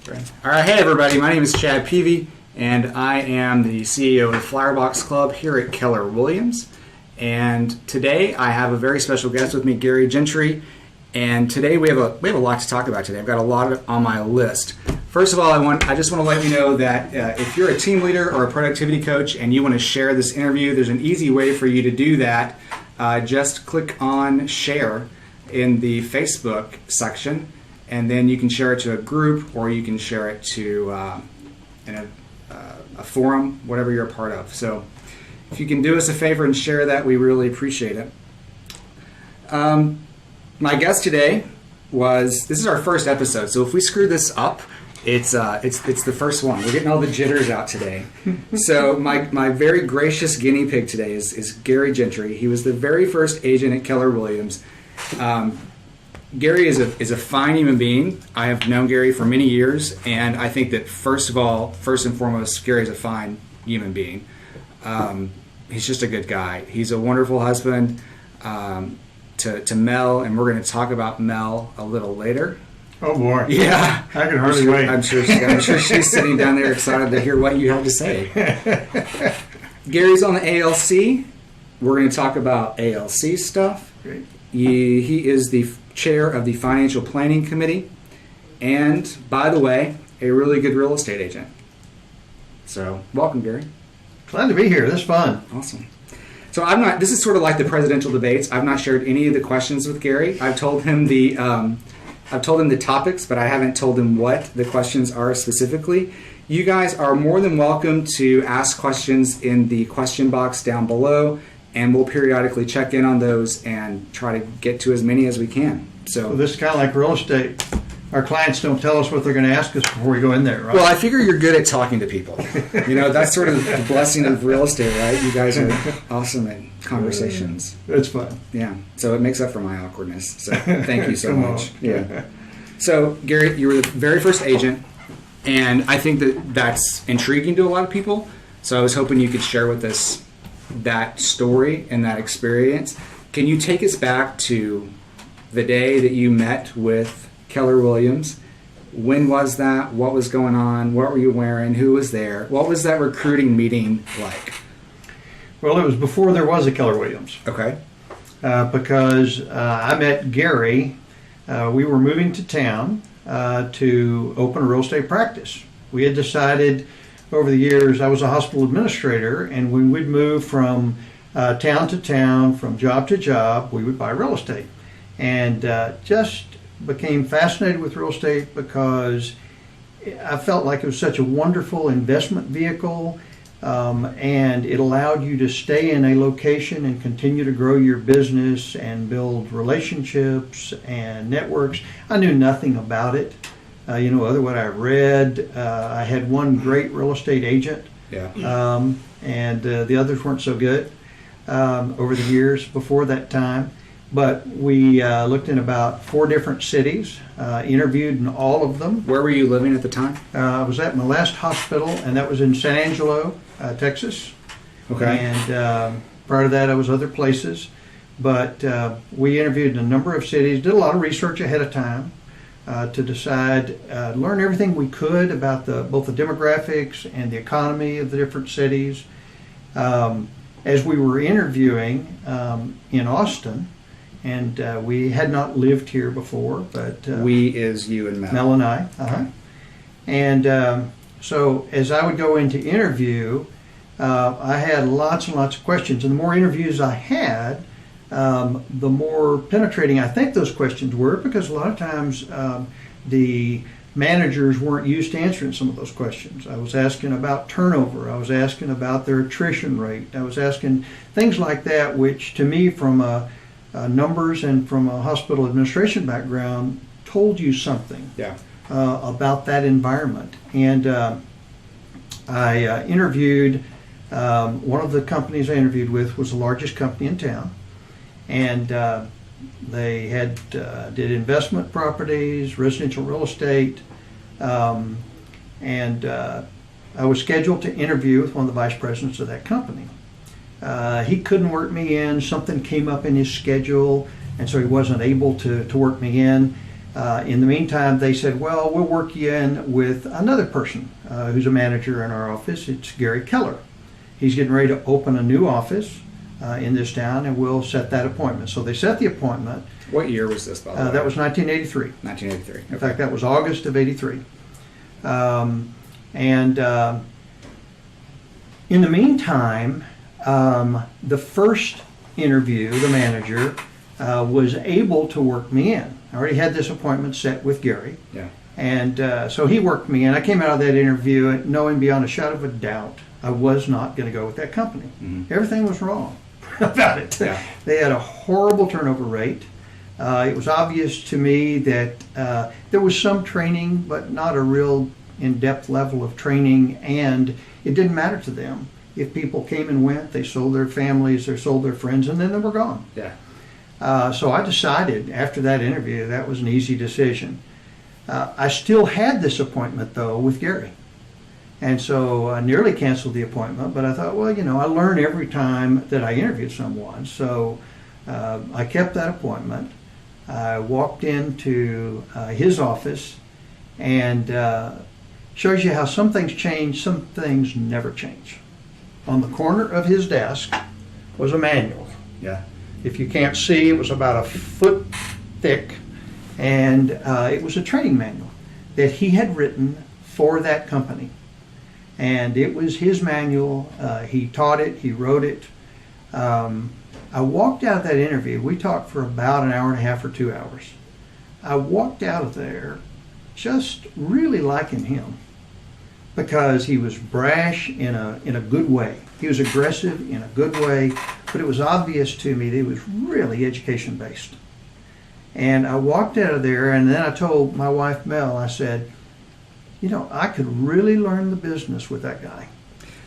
All right, hey everybody, my name is Chad Peevy, and I am the CEO of the Flowerbox Club here at Keller Williams. And today I have a very special guest with me, Gary Gentry. And today we have a lot to talk about today. I've got a lot on my list. First of all, I just want to let you know that if you're a team leader or a productivity coach and you want to share this interview, there's an easy way for you to do that. Just click on share in the Facebook section, and then you can share it to a group, or you can share it to a forum, whatever you're a part of. So if you can do us a favor and share that, we really appreciate it. My guest today this is our first episode, so if we screw this up, it's the first one. We're getting all the jitters out today. So my very gracious guinea pig today is Gary Gentry. He was the very first agent at Keller Williams. Gary is a fine human being. I have known Gary for many years, and I think that first and foremost, Gary is a fine human being. He's just a good guy. He's a wonderful husband to Mel, and we're going to talk about Mel a little later. Oh boy! Yeah, I can hardly wait. I'm sure she's sitting down there excited to hear what you have to say. Gary's on the ALC. We're going to talk about ALC stuff. Great. He is the chair of the Financial Planning Committee, and, by the way, a really good real estate agent. So, welcome, Gary. Glad to be here. This is fun. Awesome. So this is sort of like the presidential debates. I've not shared any of the questions with Gary. I've told him the topics, but I haven't told him what the questions are specifically. You guys are more than welcome to ask questions in the question box down below, and we'll periodically check in on those and try to get to as many as we can. So this is kind of like real estate. Our clients don't tell us what they're going to ask us before we go in there, right? Well, I figure you're good at talking to people. That's sort of the blessing of real estate, right? You guys are awesome at conversations. It's fun. Yeah. So it makes up for my awkwardness. So thank you so Come much. on. Yeah. So, Gary, you were the very first agent, and I think that's intriguing to a lot of people. So I was hoping you could share with us that story and that experience. Can you take us back to the day that you met with Keller Williams? When was that? What was going on? What were you wearing? Who was there? What was that recruiting meeting like? Well, it was before there was a Keller Williams. Okay. Because I met Gary. We were moving to town to open a real estate practice. We had decided over the years, I was a hospital administrator, and when we'd move from town to town, from job to job, we would buy real estate. And just became fascinated with real estate because I felt like it was such a wonderful investment vehicle, and it allowed you to stay in a location and continue to grow your business and build relationships and networks. I knew nothing about it. Other what I read. I had one great real estate agent, and the others weren't so good over the years before that time. But we looked in about 4 different cities, interviewed in all of them. Where were you living at the time? I was at my last hospital, and that was in San Angelo, Texas. Okay. And prior to that, I was other places. But we interviewed in a number of cities, did a lot of research ahead of time. To decide, learn everything we could about both the demographics and the economy of the different cities. As we were interviewing in Austin, and we had not lived here before, but we is you and Mel. Mel and I. Okay. And so as I would go into interview, I had lots and lots of questions, and the more interviews I had, the more penetrating I think those questions were, because a lot of times the managers weren't used to answering some of those questions. I was asking about turnover. I was asking about their attrition rate. I was asking things like that, which to me, from numbers and from a hospital administration background, told you something about that environment. And I interviewed, one of the companies I interviewed with was the largest company in town. And they did investment properties, residential real estate, and I was scheduled to interview with one of the vice presidents of that company. He couldn't work me in. Something came up in his schedule, and so he wasn't able to work me in. In the meantime, they said, well, we'll work you in with another person who's a manager in our office. It's Gary Keller. He's getting ready to open a new office in this town, and we'll set that appointment. So they set the appointment. What year was this, by the way? That was 1983. 1983. Okay. In fact, that was August of 83. In the meantime, the first interview, the manager was able to work me in. I already had this appointment set with Gary. Yeah. And so he worked me in. I came out of that interview knowing beyond a shadow of a doubt I was not going to go with that company. Mm-hmm. Everything was wrong about it. Yeah. They had a horrible turnover rate. It was obvious to me that there was some training, but not a real in-depth level of training, and it didn't matter to them. If people came and went, they sold their families, they sold their friends, and then they were gone. Yeah. So I decided after that interview that was an easy decision. I still had this appointment, though, with Gary. And so I nearly canceled the appointment, but I thought, well, I learn every time that I interview someone. So I kept that appointment. I walked into his office, and shows you how some things change, some things never change. On the corner of his desk was a manual. Yeah. If you can't see, it was about a foot thick, and it was a training manual that he had written for that company. And it was his manual. He taught it, he wrote it. I walked out of that interview. We talked for about an hour and a half or 2 hours. I walked out of there just really liking him because he was brash in a good way. He was aggressive in a good way, but it was obvious to me that he was really education based. And I walked out of there, and then I told my wife Mel, I said, I could really learn the business with that guy.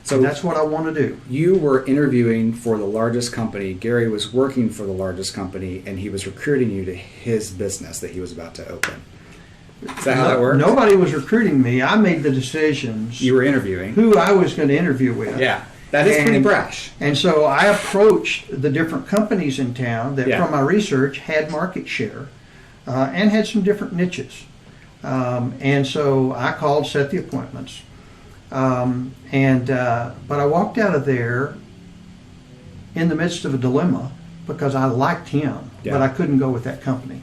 So that's what I want to do. You were interviewing for the largest company. Gary was working for the largest company, and he was recruiting you to his business that he was about to open. Is that how that worked? Nobody was recruiting me. I made the decisions. You were interviewing. Who I was going to interview with. Yeah. That is pretty brash. And so I approached the different companies in town that, Yeah. from my research, had market share and had some different niches. And so I called, set the appointments. But I walked out of there in the midst of a dilemma because I liked him, Yeah. but I couldn't go with that company.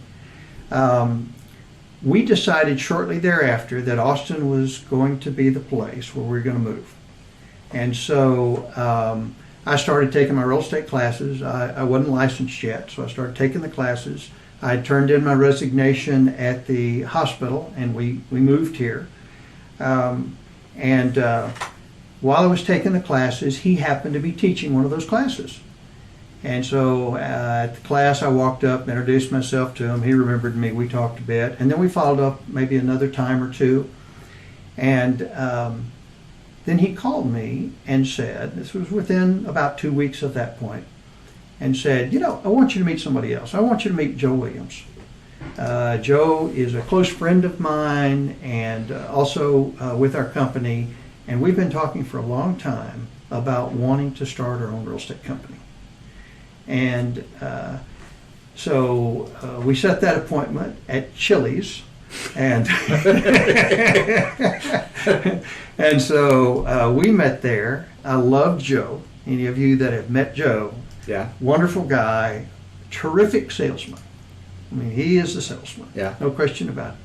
We decided shortly thereafter that Austin was going to be the place where we were going to move. And so I started taking my real estate classes. I wasn't licensed yet, so I started taking the classes. I turned in my resignation at the hospital, and we moved here. While I was taking the classes, he happened to be teaching one of those classes. And so at the class, I walked up, introduced myself to him. He remembered me. We talked a bit. And then we followed up maybe another time or two. And then he called me and said, this was within about 2 weeks of that point, and said, I want you to meet somebody else. I want you to meet Joe Williams. Joe is a close friend of mine and also with our company. And we've been talking for a long time about wanting to start our own real estate company. And so we set that appointment at Chili's, and and so we met there. I love Joe. Any of you that have met Joe, Yeah. wonderful guy, terrific salesman. I mean, he is a salesman. Yeah. No question about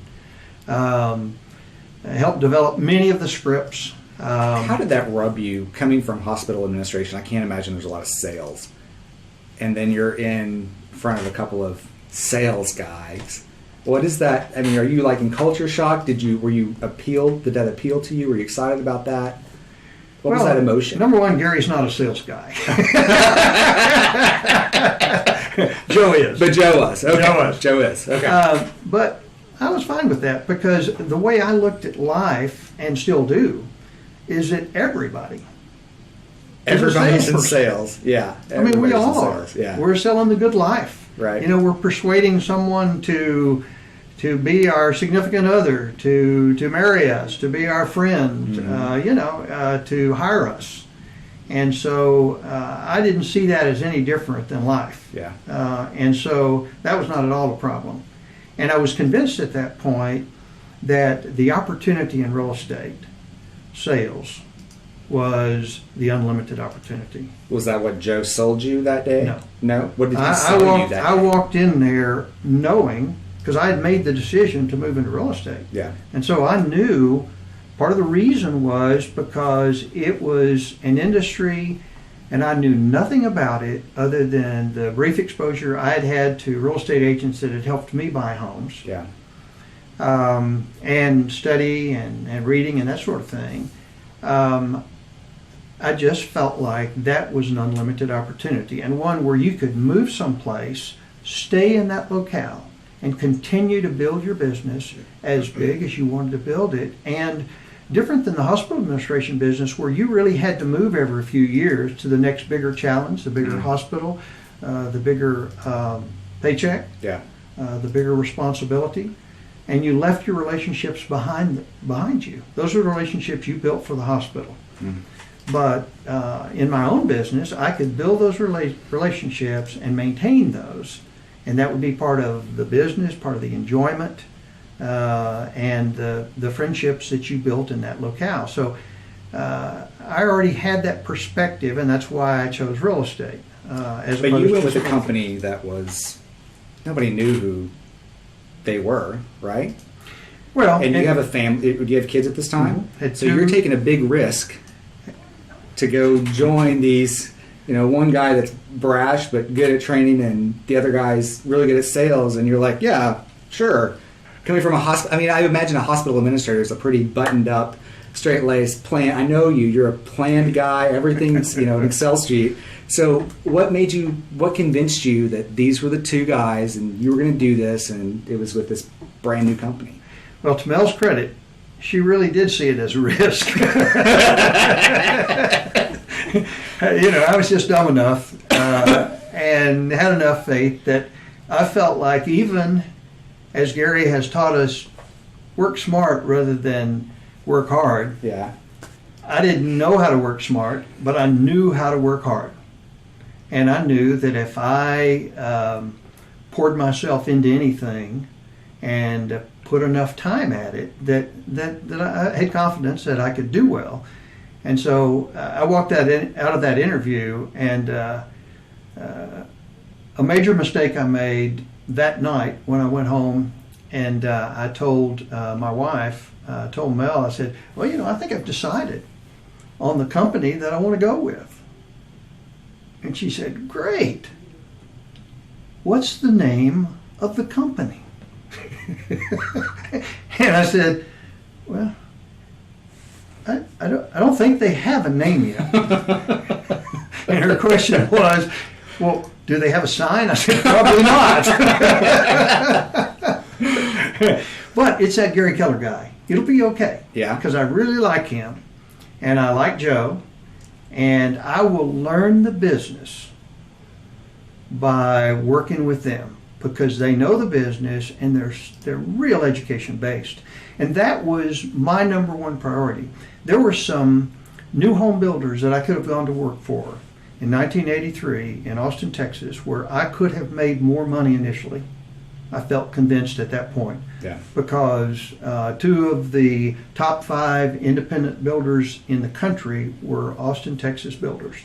it. Helped develop many of the scripts. How did that rub you coming from hospital administration? I can't imagine there's a lot of sales. And then you're in front of a couple of sales guys. What is that? I mean, are you like in culture shock? Were you appealed? Did that appeal to you? Were you excited about that? What was that emotion? Number one, Gary's not a sales guy. Joe is. But Joe was. Okay. Joe was. Joe is. Okay. But I was fine with that because the way I looked at life, and still do, is that everybody's Everybody's in salesperson. sales. Yeah. I mean, we Everybody's in all are. sales. Yeah. We're selling the good life. Right. We're persuading someone to be our significant other, to marry us, to be our friend, to hire us. And so I didn't see that as any different than life. Yeah. And so that was not at all a problem. And I was convinced at that point that the opportunity in real estate sales was the unlimited opportunity. Was that what Joe sold you that day? No. No? What did he sell you that day? I walked in there knowing, because I had made the decision to move into real estate. Yeah. And so I knew part of the reason was because it was an industry and I knew nothing about it other than the brief exposure I had had to real estate agents that had helped me buy homes. Yeah. And study and reading and that sort of thing. I just felt like that was an unlimited opportunity, and one where you could move someplace, stay in that locale, and continue to build your business as big as you wanted to build it. And different than the hospital administration business, where you really had to move every few years to the next bigger challenge, the bigger hospital, the bigger paycheck, the bigger responsibility, and you left your relationships behind you. Those are the relationships you built for the hospital. But in my own business, I could build those relationships and maintain those, and that would be part of the business, part of the enjoyment, and the friendships that you built in that locale. So I already had that perspective, and that's why I chose real estate. But you went with a company that was, nobody knew who they were, right? Well, and you have a family. Do you have kids at this time? Mm-hmm. So you're taking a big risk to go join these, one guy that's brash but good at training, and the other guy's really good at sales, and you're like, yeah, sure. Coming from a hospital, I imagine a hospital administrator is a pretty buttoned up, straight-laced plan. I know you're a planned guy, everything's, an Excel sheet. So what convinced you that these were the two guys and you were going to do this, and it was with this brand new company? Well, to Mel's credit, she really did see it as a risk. I was just dumb enough and had enough faith that I felt like, even as Gary has taught us, work smart rather than work hard. Yeah. I didn't know how to work smart, but I knew how to work hard. And I knew that if I poured myself into anything and put enough time at it, that I had confidence that I could do well. And so I walked out of that interview, and a major mistake I made that night when I went home, and I told my wife, told Mel, I said, well, I think I've decided on the company that I want to go with. And she said, great. What's the name of the company? And I said, well, I don't think they have a name yet. And her question was, well, do they have a sign? I said, probably not. But it's that Gary Keller guy. It'll be okay. Yeah. Because I really like him, and I like Joe, and I will learn the business by working with them, because they know the business and they're real education based. And that was my number one priority. There were some new home builders that I could have gone to work for in 1983 in Austin, Texas, where I could have made more money initially. I felt convinced at that point. Yeah. Because two of the top 5 independent builders in the country were Austin, Texas builders.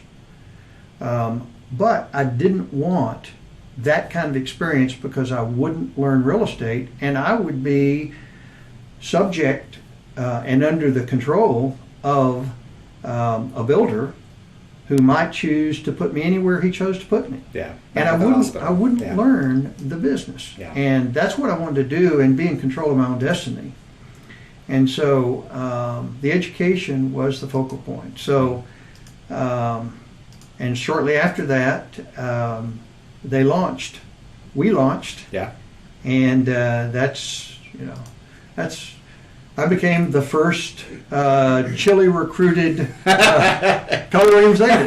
But I didn't want that kind of experience, because I wouldn't learn real estate, and I would be subject and under the control of a builder who might choose to put me anywhere he chose to put me. Yeah. And I wouldn't learn the business. Yeah. And that's what I wanted to do, and be in control of my own destiny. And so the education was the focal point. So, and shortly after that, we launched. Yeah. And I became the first Chile recruited Keller Williams agent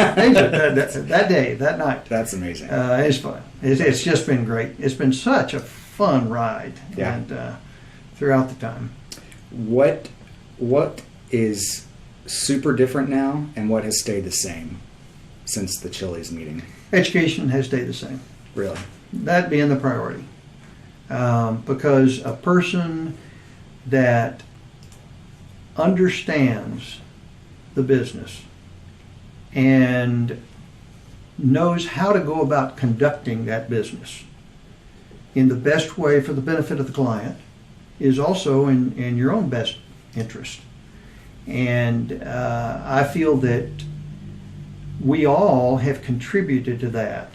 that night. That's amazing. It's fun. It's just been great. It's been such a fun ride. Yeah. And throughout the time. What is super different now, and what has stayed the same since the Chili's meeting? Education has stayed the same. Really? That being the priority. because a person that understands the business and knows how to go about conducting that business in the best way for the benefit of the client is also in your own best interest. And I feel that we all have contributed to that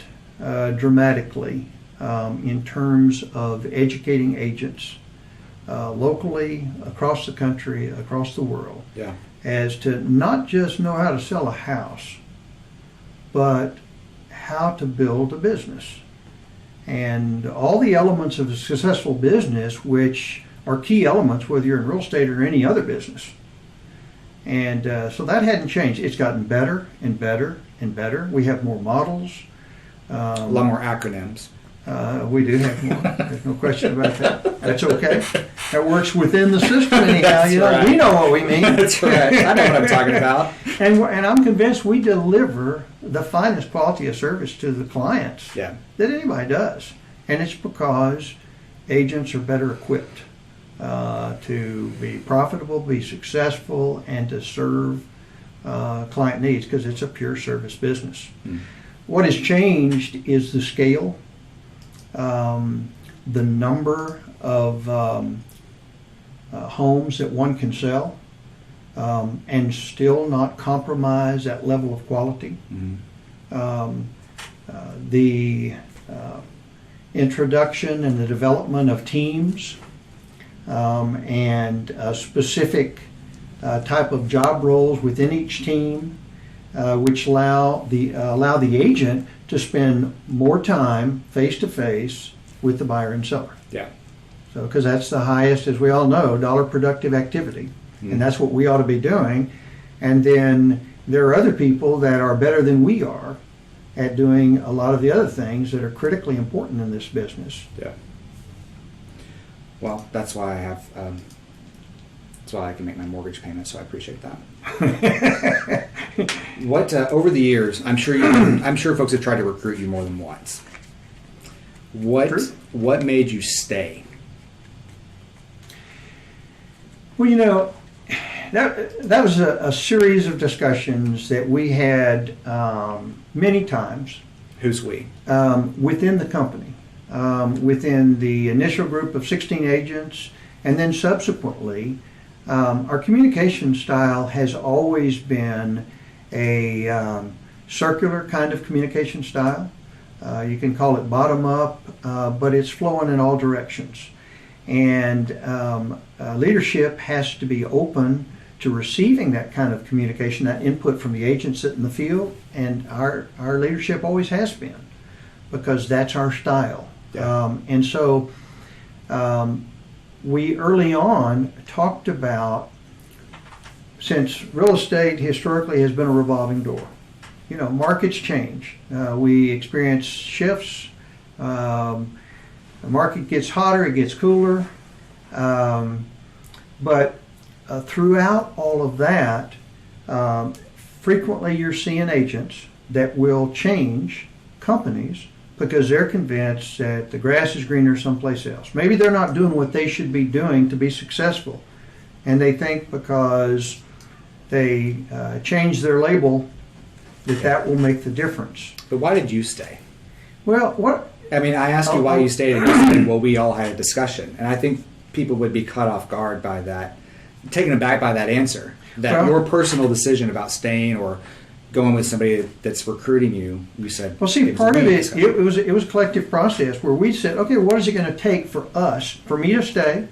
dramatically in terms of educating agents locally, across the country, across the world, as to not just know how to sell a house, but how to build a business. And all the elements of a successful business, which are key elements whether you're in real estate or any other business. And so that hadn't changed. It's gotten better and better and better. We have more models. A lot more acronyms. We do have more. There's no question about that. That's okay. That works within the system anyhow. Right. We know what we mean. That's right. I know what I'm talking about. And I'm convinced we deliver the finest quality of service to the clients that anybody does. And it's because agents are better equipped to be profitable, be successful, and to serve client needs, because it's a pure service business. What has changed is the scale, the number of homes that one can sell, and still not compromise that level of quality. The introduction and the development of teams and a specific type of job roles within each team, which allow the agent to spend more time face to face with the buyer and seller. So, because that's the highest, as we all know, dollar productive activity, and that's what we ought to be doing. And then there are other people that are better than we are at doing a lot of the other things that are critically important in this business. Well, that's why I have. That's why I can make my mortgage payment. So I appreciate that. What over the years, I'm sure folks have tried to recruit you more than once. What made you stay? Well, that was a series of discussions that we had many times. Who's we? Within the company, within the initial group of 16 agents, and then subsequently, our communication style has always been a circular kind of communication style. You can call it bottom up, but it's flowing in all directions. And leadership has to be open to receiving that kind of communication, that input from the agents in the field, and our leadership always has been, because that's our style. And so we early on talked about, since real estate historically has been a revolving door, markets change. We experience shifts. The market gets hotter, it gets cooler. But throughout all of that, frequently you're seeing agents that will change companies because they're convinced that the grass is greener someplace else. Maybe they're not doing what they should be doing to be successful. And they think because they change their label that will make the difference. But why did you stay? Well, I asked you why you stayed, and you said, well, we all had a discussion. And I think people would be caught off guard by that, taken aback by that answer. Your personal decision about staying or going with somebody that's recruiting you, you said. Well, see, part of it was a collective process where we said, okay, what is it going to take for us, for me to stay,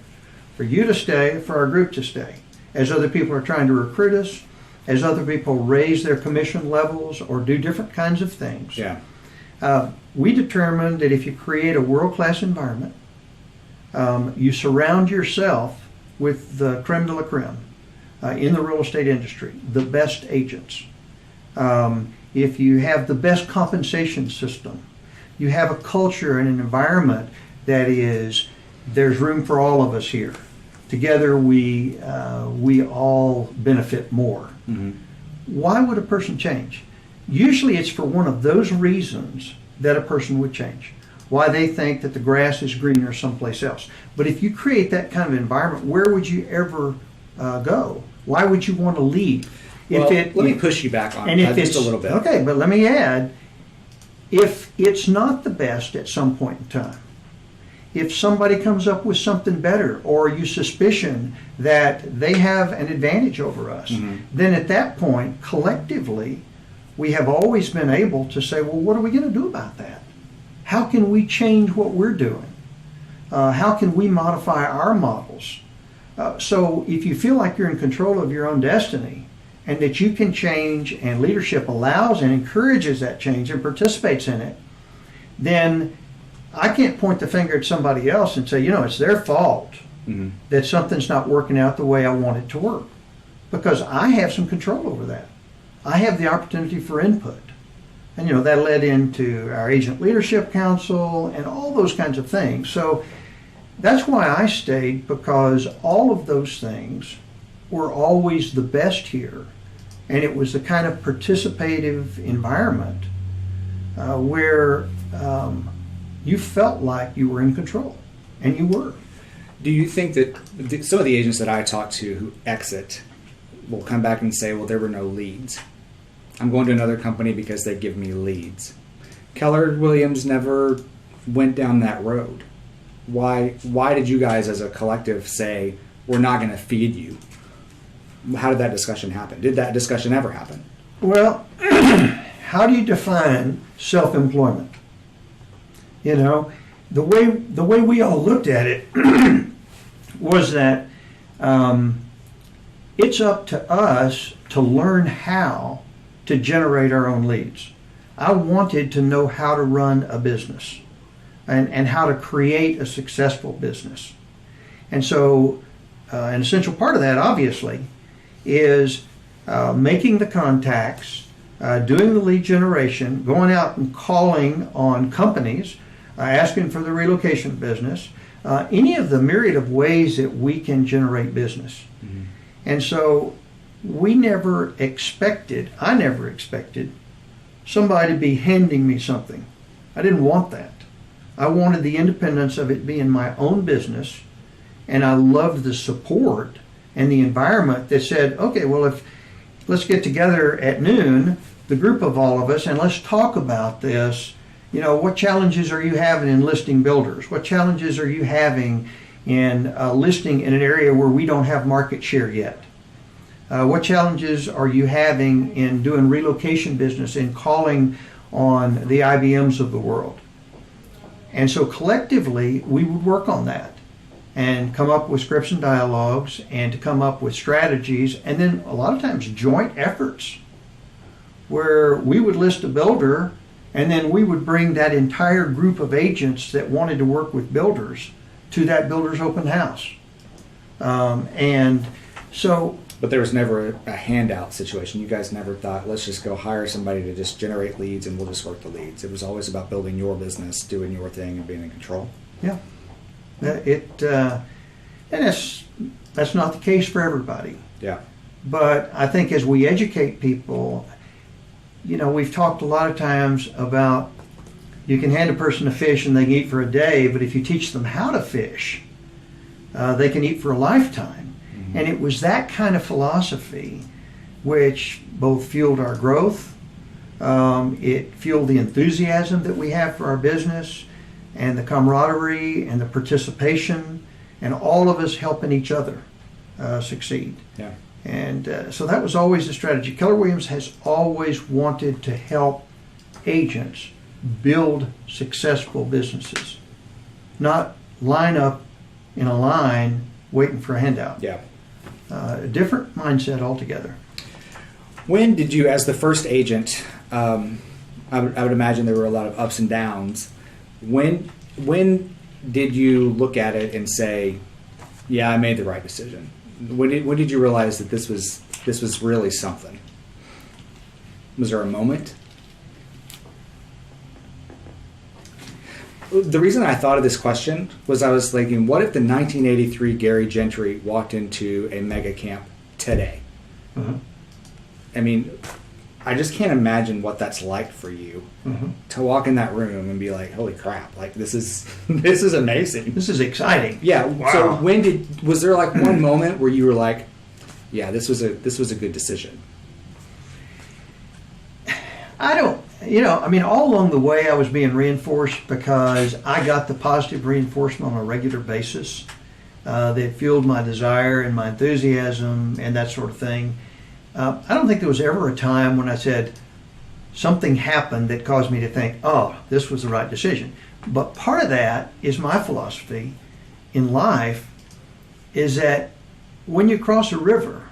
for you to stay, for our group to stay, as other people are trying to recruit us, as other people raise their commission levels or do different kinds of things. We determined that if you create a world-class environment, you surround yourself with the creme de la creme in the real estate industry, the best agents. If you have the best compensation system, you have a culture and an environment that is, there's room for all of us here. Together we all benefit more. Why would a person change? Usually it's for one of those reasons that a person would change. why they think that the grass is greener someplace else. But if you create that kind of environment, where would you ever go? Why would you want to leave? Well, let me push you back on that just a little bit. Okay, but let me add, if it's not the best at some point in time, if somebody comes up with something better, or you suspicion that they have an advantage over us, then at that point, collectively, we have always been able to say, well, what are we going to do about that? How can we change what we're doing? How can we modify our models? So if you feel like you're in control of your own destiny, and that you can change, and leadership allows and encourages that change and participates in it, then I can't point the finger at somebody else and say, it's their fault that something's not working out the way I want it to work. Because I have some control over that. I have the opportunity for input. And that led into our Agent Leadership Council and all those kinds of things. So that's why I stayed, because all of those things were always the best here. And it was the kind of participative environment where you felt like you were in control, and you were. Do you think that some of the agents that I talk to who exit will come back and say, well, there were no leads. I'm going to another company because they give me leads. Keller Williams never went down that road. Why did you guys as a collective say, we're not going to feed you? How did that discussion happen? Did that discussion ever happen? Well, how do you define self-employment? The way we all looked at it was that it's up to us to learn how to generate our own leads. I wanted to know how to run a business and how to create a successful business. And so an essential part of that, obviously, is making the contacts, doing the lead generation, going out and calling on companies, asking for the relocation business, any of the myriad of ways that we can generate business. And so I never expected somebody to be handing me something. I didn't want that. I wanted the independence of it being my own business, and I loved the support and the environment that said, okay, well, let's get together at noon, the group of all of us, and let's talk about this. What challenges are you having in listing builders? What challenges are you having in listing in an area where we don't have market share yet? What challenges are you having in doing relocation business and calling on the IBMs of the world? And so collectively, we would work on that and come up with scripts and dialogues and to come up with strategies, and then a lot of times joint efforts where we would list a builder, and then we would bring that entire group of agents that wanted to work with builders to that builder's open house. And so... But there was never a handout situation. You guys never thought, let's just go hire somebody to just generate leads and we'll just work the leads. It was always about building your business, doing your thing, and being in control. Yeah. And that's not the case for everybody. Yeah. But I think as we educate people, we've talked a lot of times about you can hand a person a fish and they can eat for a day, but if you teach them how to fish, they can eat for a lifetime. Mm-hmm. And it was that kind of philosophy which both fueled our growth, it fueled the enthusiasm that we have for our business, and the camaraderie and the participation, and all of us helping each other succeed. Yeah. And so that was always the strategy. Keller Williams has always wanted to help agents build successful businesses, not line up in a line waiting for a handout. Yeah. A different mindset altogether. When did you, as the first agent, I would imagine there were a lot of ups and downs. When did you look at it and say, yeah, I made the right decision? When did you realize that this was really something? Was there a moment? The reason I thought of this question was I was thinking, what if the 1983 Gary Gentry walked into a mega camp today? Uh-huh. I mean, I just can't imagine what that's like for you to walk in that room and be like, "Holy crap! Like this is this is amazing. This is exciting." Yeah. Wow. So was there like one moment where you were like, "Yeah, this was a good decision"? I don't, all along the way I was being reinforced because I got the positive reinforcement on a regular basis that fueled my desire and my enthusiasm and that sort of thing. I don't think there was ever a time when I said something happened that caused me to think, oh, this was the right decision. But part of that is my philosophy in life is that when you cross a river,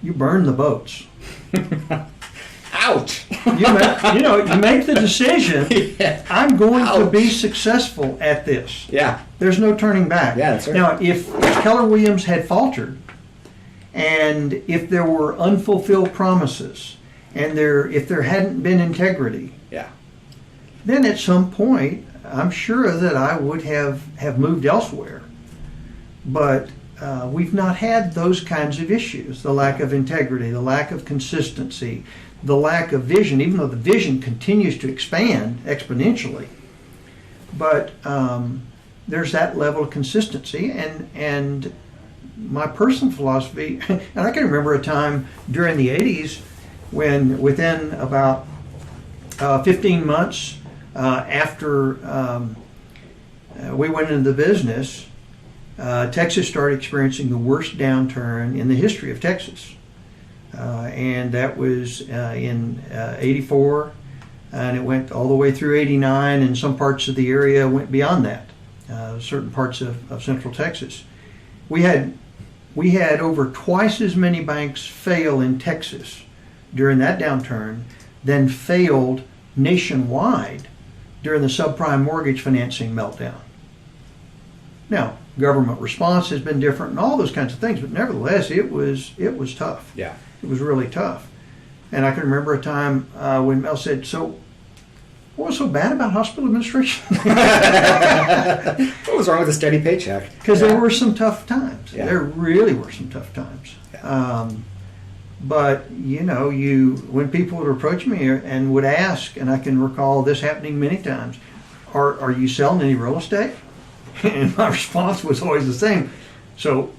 you burn the boats. Ouch! You make the decision. Yeah. I'm going to be Ouch. successful at this. Yeah. There's no turning back. Yeah, that's right. Now, if Keller Williams had faltered, and if there were unfulfilled promises, and if there hadn't been integrity, Yeah. then at some point, I'm sure that I would have moved elsewhere. But we've not had those kinds of issues: the lack of integrity, the lack of consistency, the lack of vision, even though the vision continues to expand exponentially. But there's that level of consistency, and my personal philosophy, and I can remember a time during the 80s when within about 15 months after we went into the business, Texas started experiencing the worst downturn in the history of Texas. And that was in 84, and it went all the way through 89, and some parts of the area went beyond that, certain parts of central Texas. We had over twice as many banks fail in Texas during that downturn than failed nationwide during the subprime mortgage financing meltdown. Now, government response has been different and all those kinds of things, but nevertheless, it was tough. Yeah. It was really tough. And I can remember a time when Mel said, "So, what was so bad about hospital administration?" What was wrong with a steady paycheck? Because there were some tough times. Yeah. There really were some tough times. Yeah. But, when people would approach me and would ask, and I can recall this happening many times, are you selling any real estate? And my response was always the same. So,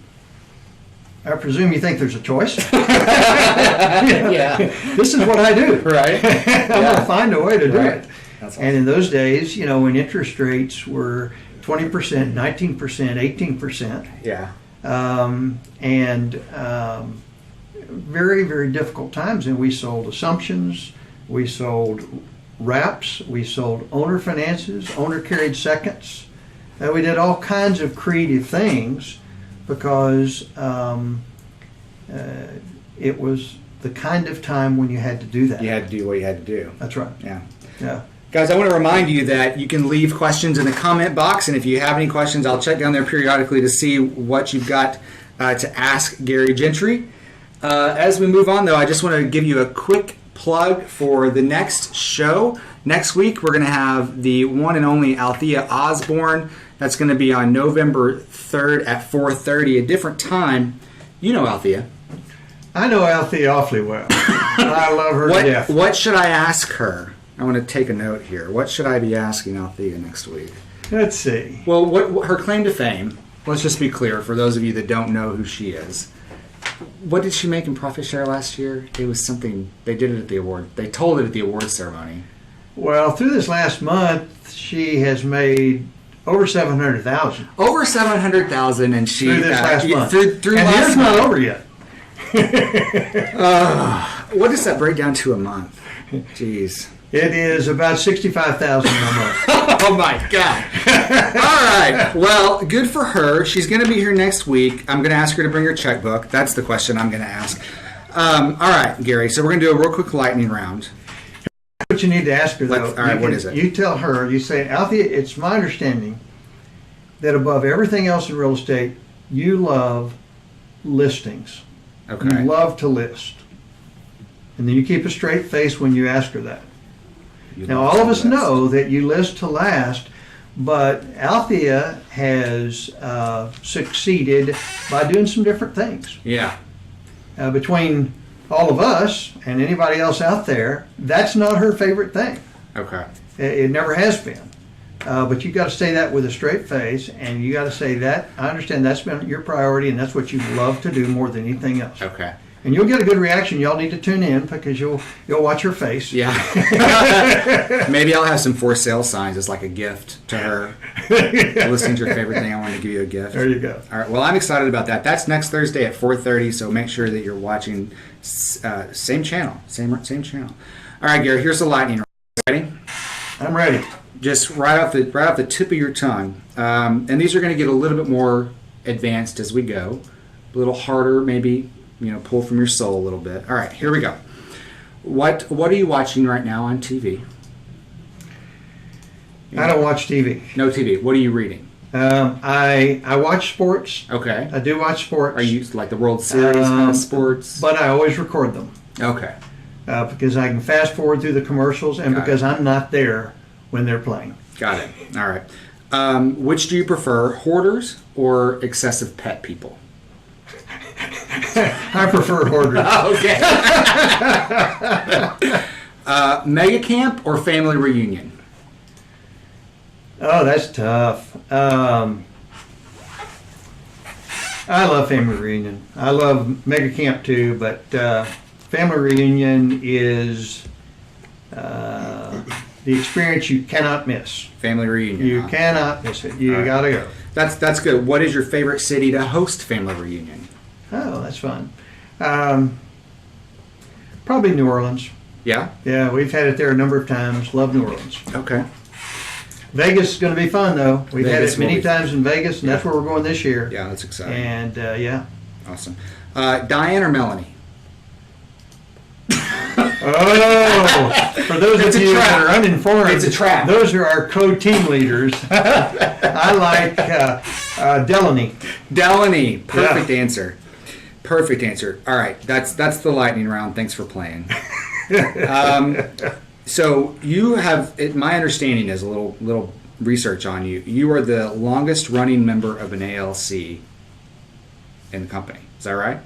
I presume you think there's a choice? Yeah. This is what I do. Right. I'm going to find a way to do it. That's awesome. And in those days, when interest rates were 20%, 19%, 18%, Yeah. very, very difficult times. And we sold assumptions, we sold wraps, we sold owner finances, owner carried seconds. We did all kinds of creative things because it was the kind of time when you had to do that. You had to do what you had to do. That's right. Yeah. Yeah. Guys, I want to remind you that you can leave questions in the comment box, and if you have any questions, I'll check down there periodically to see what you've got to ask Gary Gentry. As we move on, though, I just want to give you a quick plug for the next show. Next week, we're going to have the one and only Althea Osborne. That's going to be on November 3rd at 4:30, a different time. You know Althea. I know Althea awfully well. I love her to death. What should I ask her? I want to take a note here. What should I be asking Althea next week? Let's see. Well, what her claim to fame, let's just be clear for those of you that don't know who she is. What did she make in profit share last year? It was something, they did it at the award. They told it at the award ceremony. Well, through this last month, she has made over $700,000. Over $700,000, and she Through this last month. Through and last year's month. not over yet. What does that break down to a month? Jeez. It is about $65,000 a month. Oh my God. All right. Well, good for her. She's going to be here next week. I'm going to ask her to bring her checkbook. That's the question I'm going to ask. All right, Gary. So we're going to do a real quick lightning round. What you need to ask her, though. All right, what is it? You tell her, you say, Althea, it's my understanding that above everything else in real estate, you love listings. Okay. You love to list. And then you keep a straight face when you ask her that. Now, all of us know that you list to last, but Althea has succeeded by doing some different things. Yeah. Between all of us and anybody else out there, that's not her favorite thing. Okay. It never has been. But you got to say that with a straight face, and you got to say that I understand that's been your priority, and that's what you love to do more than anything else. Okay. And you'll get a good reaction. Y'all need to tune in because you'll watch her face. Yeah. Maybe I'll have some for sale signs as like a gift to her. Listening to your favorite thing, I wanted to give you a gift. There you go. All right. Well, I'm excited about that. That's next Thursday at 4:30. So make sure that you're watching same channel, same channel. All right, Gary. Here's the lightning round. Ready? I'm ready. Just right off the tip of your tongue, and these are going to get a little bit more advanced as we go, a little harder, maybe pull from your soul a little bit. All right, here we go. What are you watching right now on TV? I don't watch TV. No TV. What are you reading? I watch sports. Okay. I do watch sports. Are you like the World Series kind of sports? But I always record them. Okay. Because I can fast forward through the commercials, and because I'm not there when they're playing. Got it. All right. Which do you prefer, hoarders or excessive pet people? I prefer hoarders. Okay. Mega camp or family reunion? Oh, that's tough. I love family reunion. I love mega camp too, but family reunion is the experience you cannot miss. Family reunion. You cannot miss it. You gotta go. That's good. What is your favorite city to host family reunion? Oh, that's fun. Probably New Orleans. Yeah? Yeah, we've had it there a number of times. Love New Orleans. Okay. Vegas is going to be fun, though. We've had it many times in Vegas, and that's where we're going this year. Yeah, that's exciting. And, yeah. Awesome. Diane or Melanie? Oh, for those of you that are uninformed, it's a trap. Those are our co-team leaders. I like Delaney. Delaney. Perfect answer. Perfect answer. All right, that's the lightning round. Thanks for playing. So you have, my understanding is a little research on you. You are the longest running member of an ALC in the company. Is that right?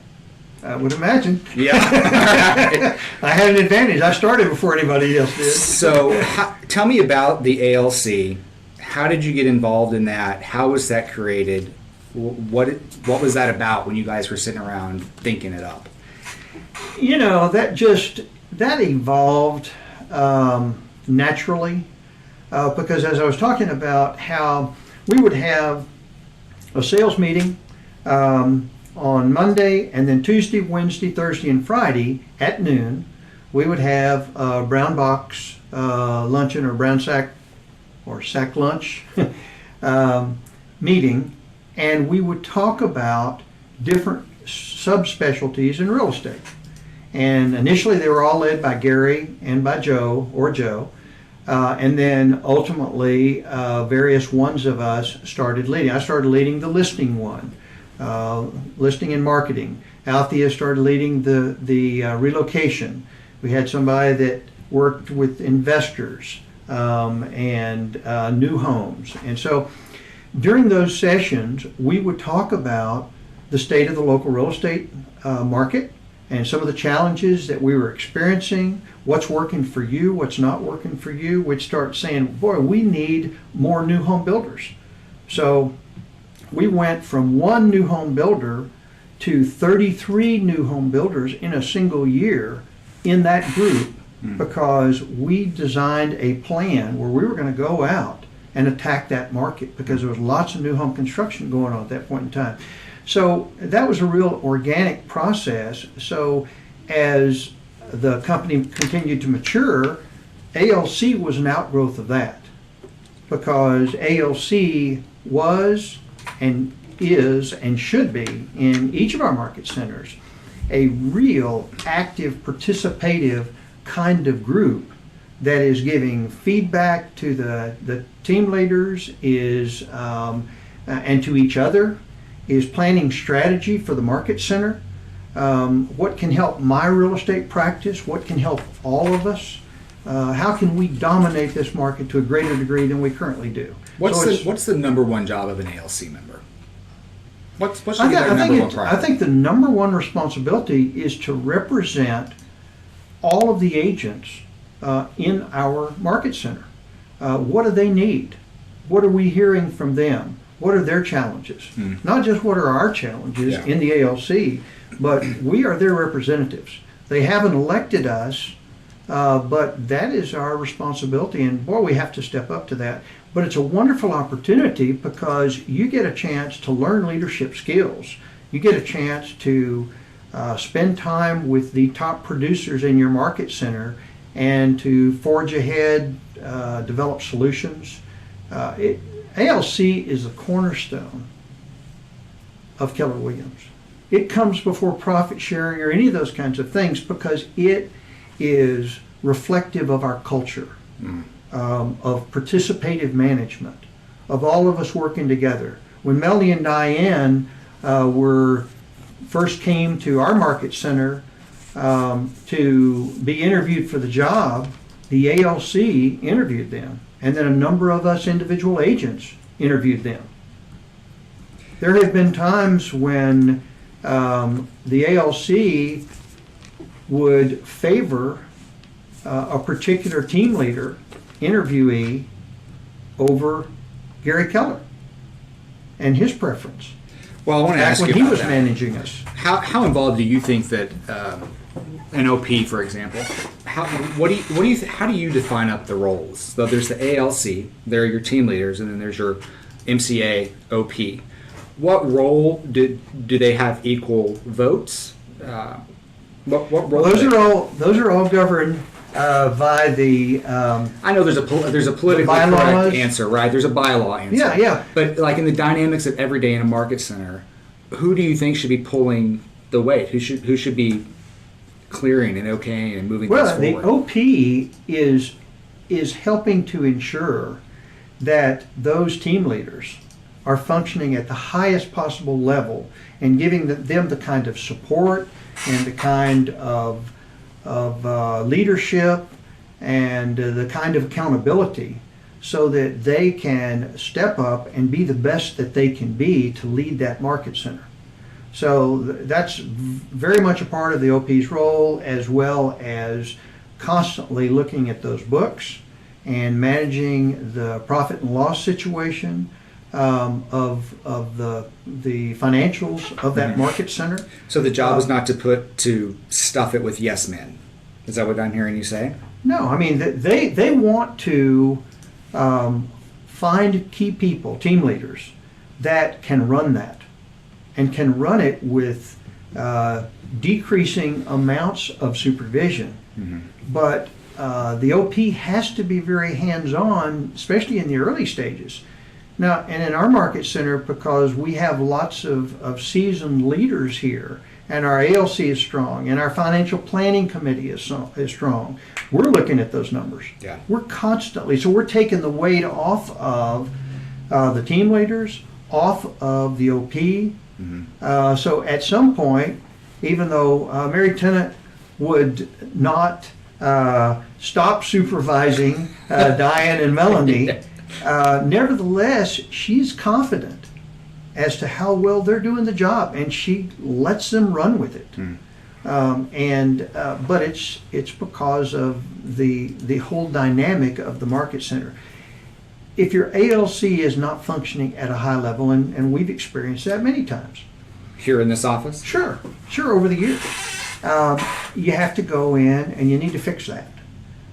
I would imagine. Yeah. I had an advantage. I started before anybody else did. So tell me about the ALC. How did you get involved in that? How was that created? What was that about when you guys were sitting around thinking it up? That evolved naturally because as I was talking about how we would have a sales meeting on Monday, and then Tuesday, Wednesday, Thursday, and Friday at noon, we would have a brown box luncheon or brown sack or sack lunch meeting, and we would talk about different subspecialties in real estate. And initially they were all led by Gary and by Joe, and then ultimately various ones of us started leading. I started leading the listing one. Listing and marketing. Althea started leading the relocation. We had somebody that worked with investors and new homes. And so during those sessions, we would talk about the state of the local real estate market and some of the challenges that we were experiencing, what's working for you, what's not working for you. We'd start saying, boy, we need more new home builders. So we went from one new home builder to 33 new home builders in a single year in that group because we designed a plan where we were going to go out and attack that market because there was lots of new home construction going on at that point in time. So that was a real organic process. So as the company continued to mature, ALC was an outgrowth of that because ALC was and is and should be in each of our market centers a real active, participative kind of group that is giving feedback to the team leaders and to each other, is planning strategy for the market center, what can help my real estate practice, what can help all of us, how can we dominate this market to a greater degree than we currently do. What's the number one job of an ALC member? What should be their number one I priority? think the number one responsibility is to represent all of the agents in our market center. What do they need? What are we hearing from them? What are their challenges? Not just what are our challenges in the ALC, but we are their representatives. They haven't elected us, but that is our responsibility, and boy, we have to step up to that. But it's a wonderful opportunity because you get a chance to learn leadership skills. You get a chance to spend time with the top producers in your market center and to forge ahead, develop solutions. ALC is the cornerstone of Keller Williams. It comes before profit sharing or any of those kinds of things because it is reflective of our culture. Of participative management, of all of us working together. When Melanie and Diane first came to our market center to be interviewed for the job, the ALC interviewed them, and then a number of us individual agents interviewed them. There have been times when the ALC would favor a particular team leader interviewee over Gary Keller and his preference. Well, I want to ask you when he about was that. managing us. How involved do you think that an OP, for example, how do you define up the roles? So there's the ALC, there are your team leaders, and then there's your MCA OP. What role do they have equal votes? What role? Well, those are all governed by the I know there's a politically correct answer, right? There's a bylaw answer. Yeah. But like in the dynamics of every day in a market center, who do you think should be pulling the weight? Who should be clearing and okaying and moving things forward? Well, the OP is helping to ensure that those team leaders are functioning at the highest possible level and giving them the kind of support and the kind of leadership and the kind of accountability so that they can step up and be the best that they can be to lead that market center. So that's very much a part of the OP's role, as well as constantly looking at those books and managing the profit and loss situation of the financials of that market center. So the job is not to stuff it with yes men. Is that what I'm hearing you say? No, I mean they want to find key people, team leaders, that can run that and can run it with decreasing amounts of supervision. But the OP has to be very hands-on, especially in the early stages. Now, and in our market center, because we have lots of seasoned leaders here, and our ALC is strong, and our financial planning committee is strong, we're looking at those numbers. Yeah. We're constantly, so we're taking the weight off of the team leaders, off of the OP. So at some point, even though Mary Tennant would not stop supervising Diane and Melanie, nevertheless, she's confident as to how well they're doing the job, and she lets them run with it. But it's because of the whole dynamic of the market center. If your ALC is not functioning at a high level, and we've experienced that many times. Here in this office? Sure, over the years. You have to go in and you need to fix that.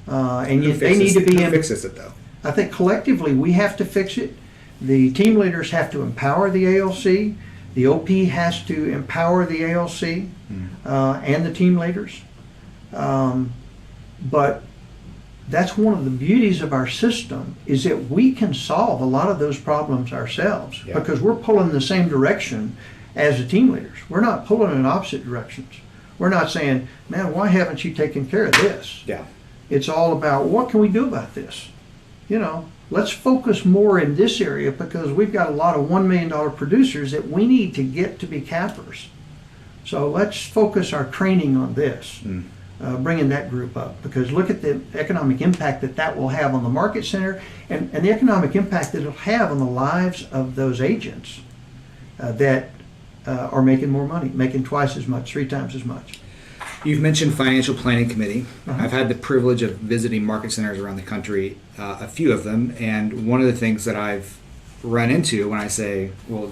They need to be Who in. fixes it though? I think collectively we have to fix it. The team leaders have to empower the ALC. The OP has to empower the ALC and the team leaders. But that's one of the beauties of our system, is that we can solve a lot of those problems ourselves because we're pulling the same direction as the team leaders. We're not pulling in opposite directions. We're not saying, man, why haven't you taken care of this? Yeah. It's all about, what can we do about this? Let's focus more in this area because we've got a lot of $1 million producers that we need to get to be cappers. So let's focus our training on this, bringing that group up, because look at the economic impact that will have on the market center and the economic impact that it'll have on the lives of those agents that are making more money, making twice as much, 3 times as much. You've mentioned financial planning committee. Uh-huh. I've had the privilege of visiting market centers around the country, a few of them, and one of the things that I've run into when I say, well,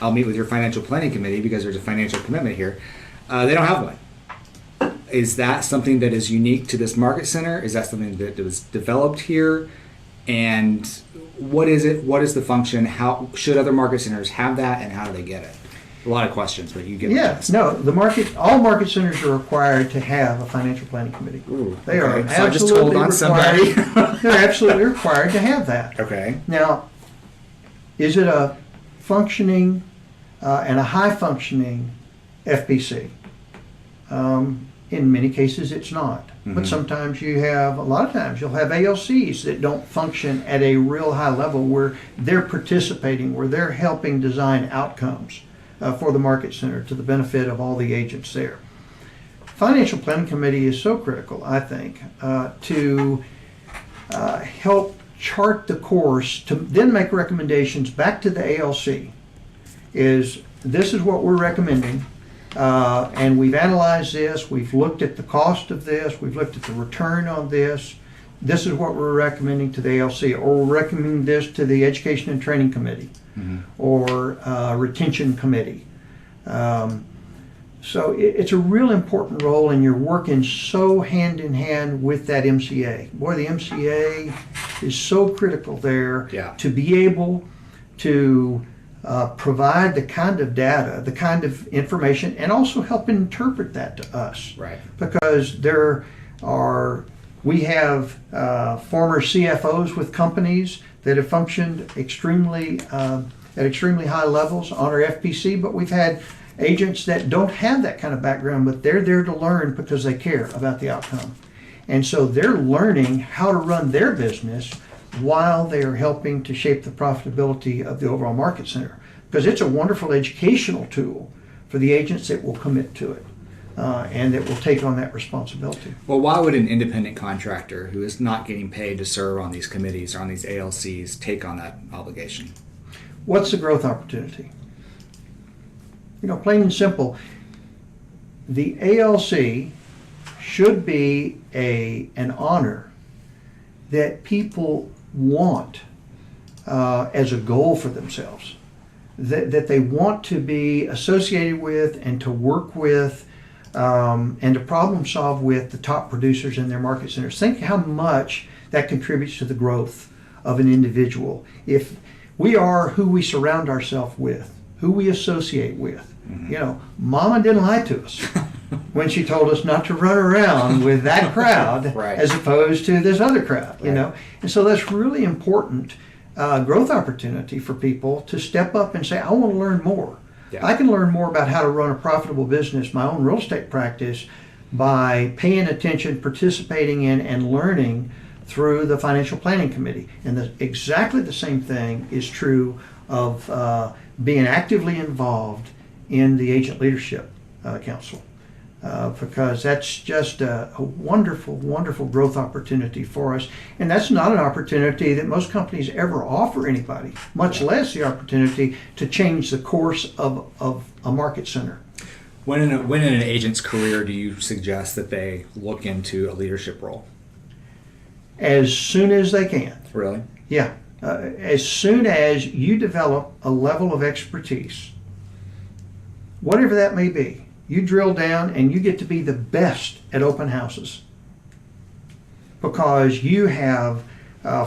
I'll meet with your financial planning committee because there's a financial commitment here, they don't have one. Is that something that is unique to this market center? Is that something that was developed here? And what is it? What is the function? How should other market centers have that, and how do they get it? A lot of questions, but you get all market centers are required to have a financial planning committee. Ooh, they are okay. So absolutely I just told on somebody. They're absolutely required to have that. Okay. Now, is it a functioning and a high functioning FPC? In many cases, it's not. Mm-hmm. But sometimes a lot of times you'll have ALCs that don't function at a real high level where they're participating, where they're helping design outcomes for the market center to the benefit of all the agents there. Financial planning committee is so critical, I think, to help chart the course, to then make recommendations back to the ALC. This is what we're recommending. And we've analyzed this, we've looked at the cost of this, we've looked at the return on this. This is what we're recommending to the ALC, or we're recommending this to the Education and Training Committee, mm-hmm. or Retention Committee. So it's a real important role, and you're working so hand in hand with that MCA. Boy, the MCA is so critical there to be able to provide the kind of data, the kind of information, and also help interpret that to us. Right. Because we have former CFOs with companies that have functioned at extremely high levels on our FPC, but we've had agents that don't have that kind of background, but they're there to learn because they care about the outcome. And so they're learning how to run their business while they are helping to shape the profitability of the overall market center, because it's a wonderful educational tool for the agents that will commit to it and that will take on that responsibility. Well, why would an independent contractor who is not getting paid to serve on these committees or on these ALCs take on that obligation? What's the growth opportunity? Plain and simple, the ALC should be an honor that people want as a goal for themselves, that they want to be associated with and to work with and to problem solve with the top producers in their market centers. Think how much that contributes to the growth of an individual. If we are who we surround ourselves with, who we associate with. Mm-hmm. Mama didn't lie to us when she told us not to run around with that crowd right. as opposed to this other crowd, right. And so that's really important growth opportunity for people to step up and say, I want to learn more. Yeah. I can learn more about how to run a profitable business, my own real estate practice, by paying attention, participating in, and learning through the Financial Planning Committee. And exactly the same thing is true of being actively involved in the Agent Leadership Council, because that's just a wonderful, wonderful growth opportunity for us. And that's not an opportunity that most companies ever offer anybody, much less the opportunity to change the course of a market center. When in an agent's career do you suggest that they look into a leadership role? As soon as they can. Really? Yeah. As soon as you develop a level of expertise, whatever that may be, you drill down and you get to be the best at open houses because you have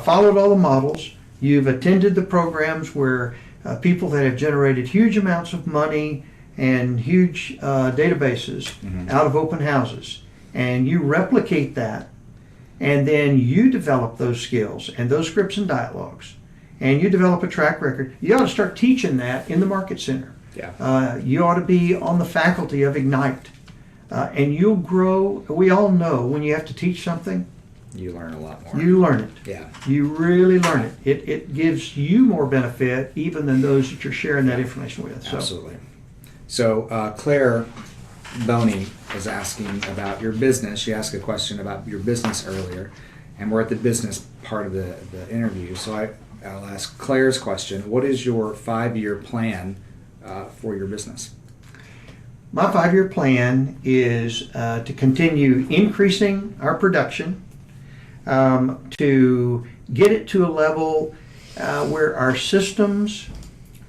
followed all the models, you've attended the programs where people that have generated huge amounts of money and huge databases mm-hmm. out of open houses, and you replicate that, and then you develop those skills and those scripts and dialogues, and you develop a track record. You ought to start teaching that in the market center. Yeah. You ought to be on the faculty of Ignite, and you'll grow. We all know when you have to teach something, you learn a lot more. You learn it. Yeah. You really learn it. It gives you more benefit even than those that you're sharing that information with. So. Absolutely. So Claire Boney is asking about your business. She asked a question about your business earlier, and we're at the business part of the interview. So I'll ask Claire's question. What is your 5-year plan for your business? my 5-year plan is to continue increasing our production, to get it to a level where our systems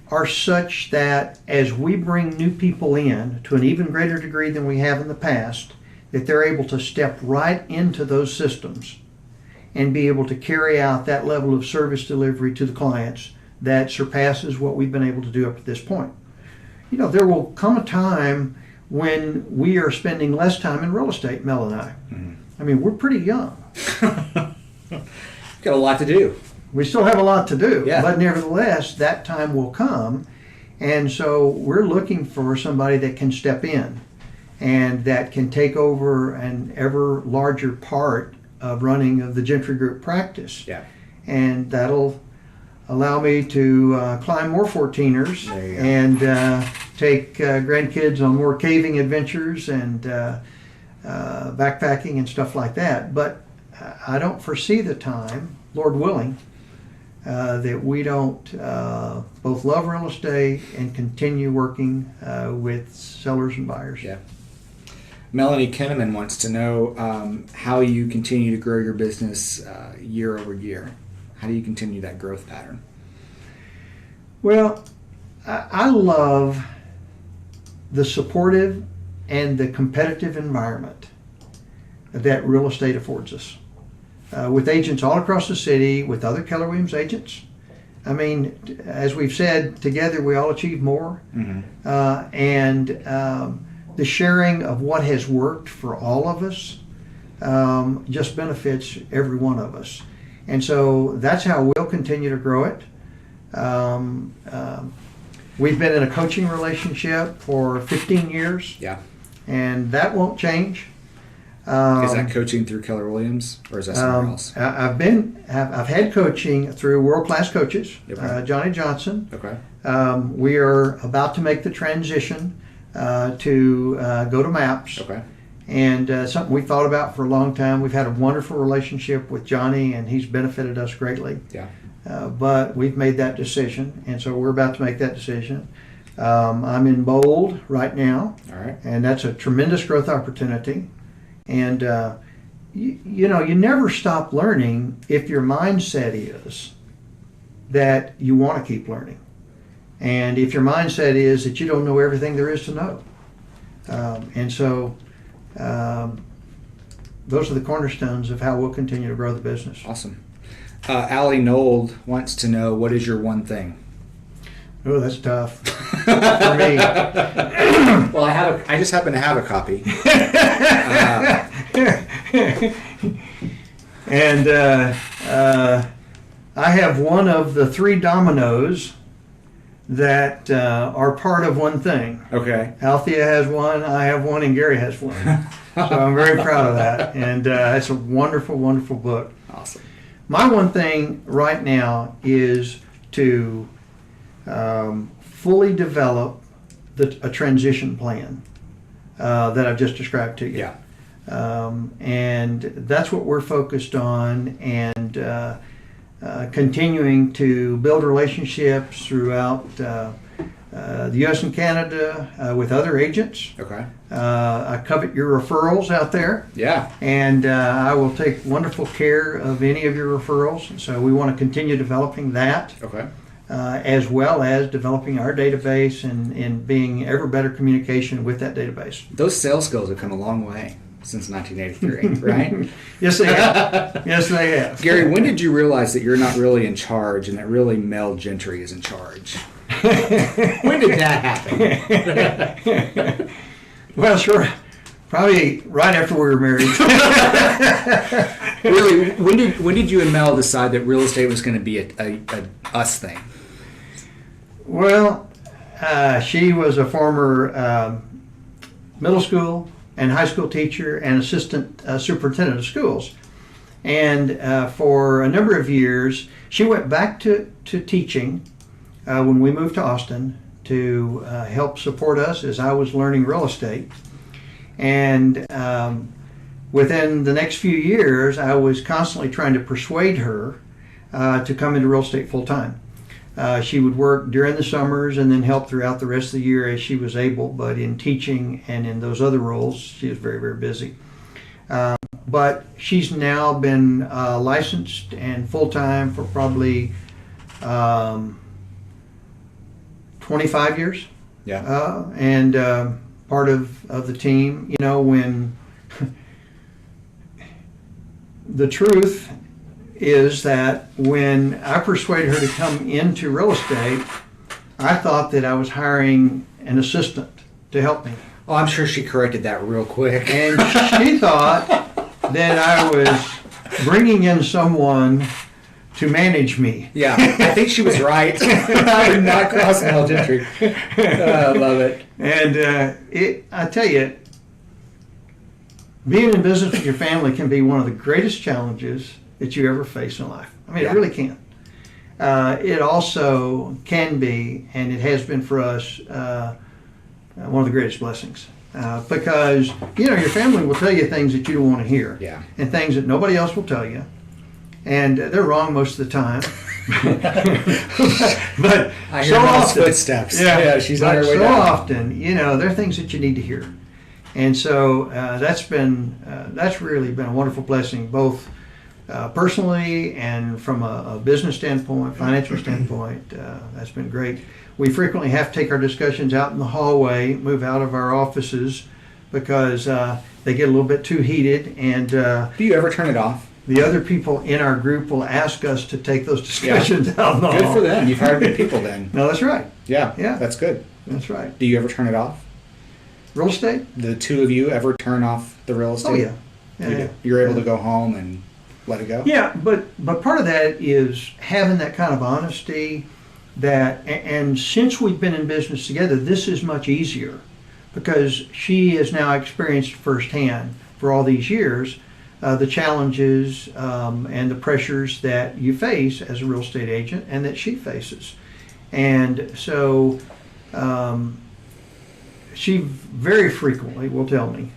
are such that as we bring new people in to an even greater degree than we have in the past, that they're able to step right into those systems and be able to carry out that level of service delivery to the clients that surpasses what we've been able to do up to this point. You know, there will come a time when we are spending less time in real estate, Mel and I. Mm-hmm. I mean, we're pretty young. Got a lot to do. We still have a lot to do, yeah. But nevertheless, that time will come. And so we're looking for somebody that can step in and that can take over an ever larger part of running of the Gentry Group practice. Yeah. And that'll allow me to climb more 14ers and take grandkids on more caving adventures and backpacking and stuff like that. But I don't foresee the time, Lord willing, that we don't both love real estate and continue working with sellers and buyers. Yeah. Melanie Kinnaman wants to know how you continue to grow your business year over year. How do you continue that growth pattern? Well, I love the supportive and the competitive environment that real estate affords us. With agents all across the city, with other Keller Williams agents. I mean, as we've said, together we all achieve more. Mm-hmm. And the sharing of what has worked for all of us just benefits every one of us. And so that's how we'll continue to grow it. We've been in a coaching relationship for 15 years. Yeah. And that won't change. Is that coaching through Keller Williams, or is that somewhere else? I've had coaching through world-class coaches, okay. Johnny Johnson. Okay. We are about to make the transition to go to MAPS. Okay. And something we thought about for a long time. We've had a wonderful relationship with Johnny, and he's benefited us greatly. Yeah. But we've made that decision, and so we're about to make that decision. I'm in Bold right now. All right. And that's a tremendous growth opportunity. And, you know, you never stop learning if your mindset is that you want to keep learning. And if your mindset is that you don't know everything there is to know. And so those are the cornerstones of how we'll continue to grow the business. Awesome. Allie Nold wants to know, what is your one thing? Oh, that's tough for me. Well, I just happen to have a copy. And I have one of the 3 dominoes that are part of one thing. Okay. Althea has one, I have one, and Gary has one. So I'm very proud of that. And it's a wonderful, wonderful book. Awesome. My one thing right now is to fully develop a transition plan that I've just described to you. Yeah. And that's what we're focused on, and continuing to build relationships throughout the U.S. and Canada with other agents. Okay. I covet your referrals out there. Yeah. And I will take wonderful care of any of your referrals. So we want to continue developing that. Okay. As well as developing our database and being ever better communication with that database. Those sales skills have come a long way since 1983, right? Yes, they have. Yes, they have. Gary, when did you realize that you're not really in charge and that really Mel Gentry is in charge? When did that happen? Well, sure. Probably right after we were married. Really, when did you and Mel decide that real estate was going to be a us thing? Well, she was a former middle school and high school teacher and assistant superintendent of schools. And for a number of years, she went back to teaching when we moved to Austin to help support us as I was learning real estate. And within the next few years, I was constantly trying to persuade her to come into real estate full time. She would work during the summers and then help throughout the rest of the year as she was able. But in teaching and in those other roles, she was very, very busy. But she's now been licensed and full-time for probably 25 years. Yeah. And part of the team, you know, when the truth is that when I persuaded her to come into real estate, I thought that I was hiring an assistant to help me. Oh, I'm sure she corrected that real quick. And she thought that I was bringing in someone to manage me. Yeah, I think she was right. I would not cross Mel Gentry. I love it. And I tell you, being in business with your family can be one of the greatest challenges that you ever face in life. I mean, Yeah. it really can. It also can be, and it has been for us, one of the greatest blessings. Because, you know, your family will tell you things that you don't want to hear. Yeah. And things that nobody else will tell you. And they're wrong most of the time. but I hear so Mel's often, footsteps. Yeah, she's on her way so down. often, you know, there are things that you need to hear. And so that's really been a wonderful blessing, both personally and from a business standpoint, financial standpoint. That's been great. We frequently have to take our discussions out in the hallway, move out of our offices because they get a little bit too heated, and Do you ever turn it off? the other people in our group will ask us to take those discussions out in the hall. Good for them. You've hired good people then. No, that's right. Yeah, Yeah. that's good. That's right. Do you ever turn it off? Real estate? The two of you ever turn off the real estate? Oh, yeah. You do. You're able to go home and let it go? Yeah, but part of that is having that kind of honesty and since we've been in business together, this is much easier because she has now experienced firsthand for all these years the challenges and the pressures that you face as a real estate agent and that she faces. And so she very frequently will tell me,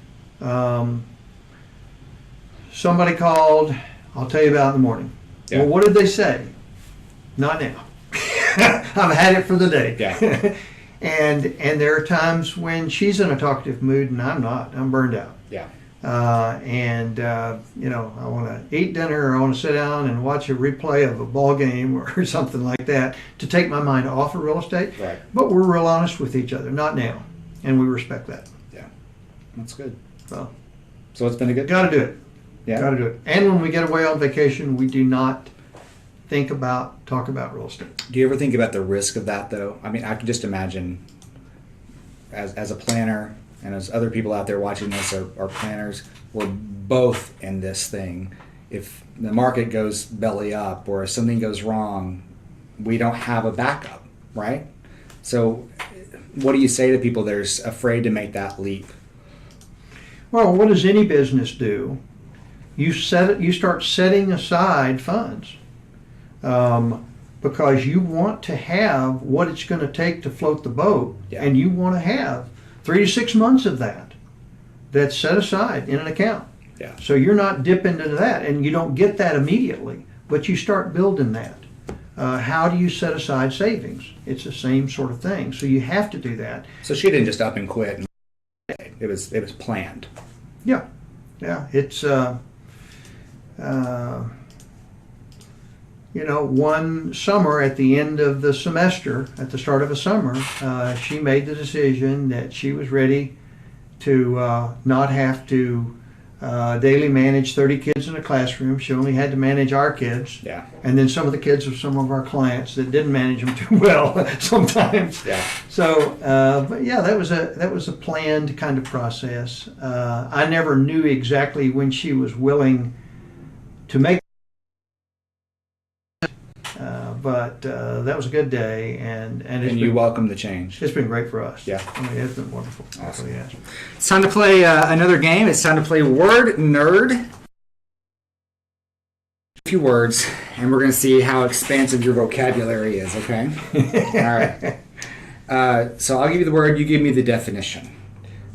somebody called, I'll tell you about it in the morning. Yeah. Well, what did they say? Not now. I've had it for the day. Yeah. and there are times when she's in a talkative mood and I'm not. I'm burned out. Yeah. You know, I want to eat dinner or I want to sit down and watch a replay of a ball game or something like that to take my mind off of real estate. Right. But we're real honest with each other. Not now. And we respect that. Yeah. That's good. So it's been a good got to do it. Yeah. Got to do it. And when we get away on vacation, we do not talk about real estate. Do you ever think about the risk of that, though? I mean, I can just imagine as a planner and as other people out there watching this are planners, we're both in this thing. If the market goes belly up or if something goes wrong, we don't have a backup, right? So what do you say to people that are afraid to make that leap? Well, what does any business do? You start setting aside funds. Because you want to have what it's going to take to float the boat, Yeah. and you want to have 3 to 6 months of that's set aside in an account. Yeah. So you're not dipping into that, and you don't get that immediately, but you start building that. How do you set aside savings? It's the same sort of thing. So you have to do that. So she didn't just up and quit. It was planned. Yeah, it's you know, one summer at the end of the semester, at the start of a summer, she made the decision that she was ready to not have to daily manage 30 kids in a classroom. She only had to manage our kids. Yeah. And then some of the kids of some of our clients that didn't manage them too well sometimes. Yeah. So, but yeah, that was a planned kind of process. I never knew exactly when she was willing to make. But that was a good day, and you welcome the change. It's been great for us. Yeah. I mean, it's been wonderful. Awesome. It really has. It's time to play another game. It's time to play Word Nerd. A few words, and we're going to see how expansive your vocabulary is, okay? All right. So I'll give you the word, you give me the definition.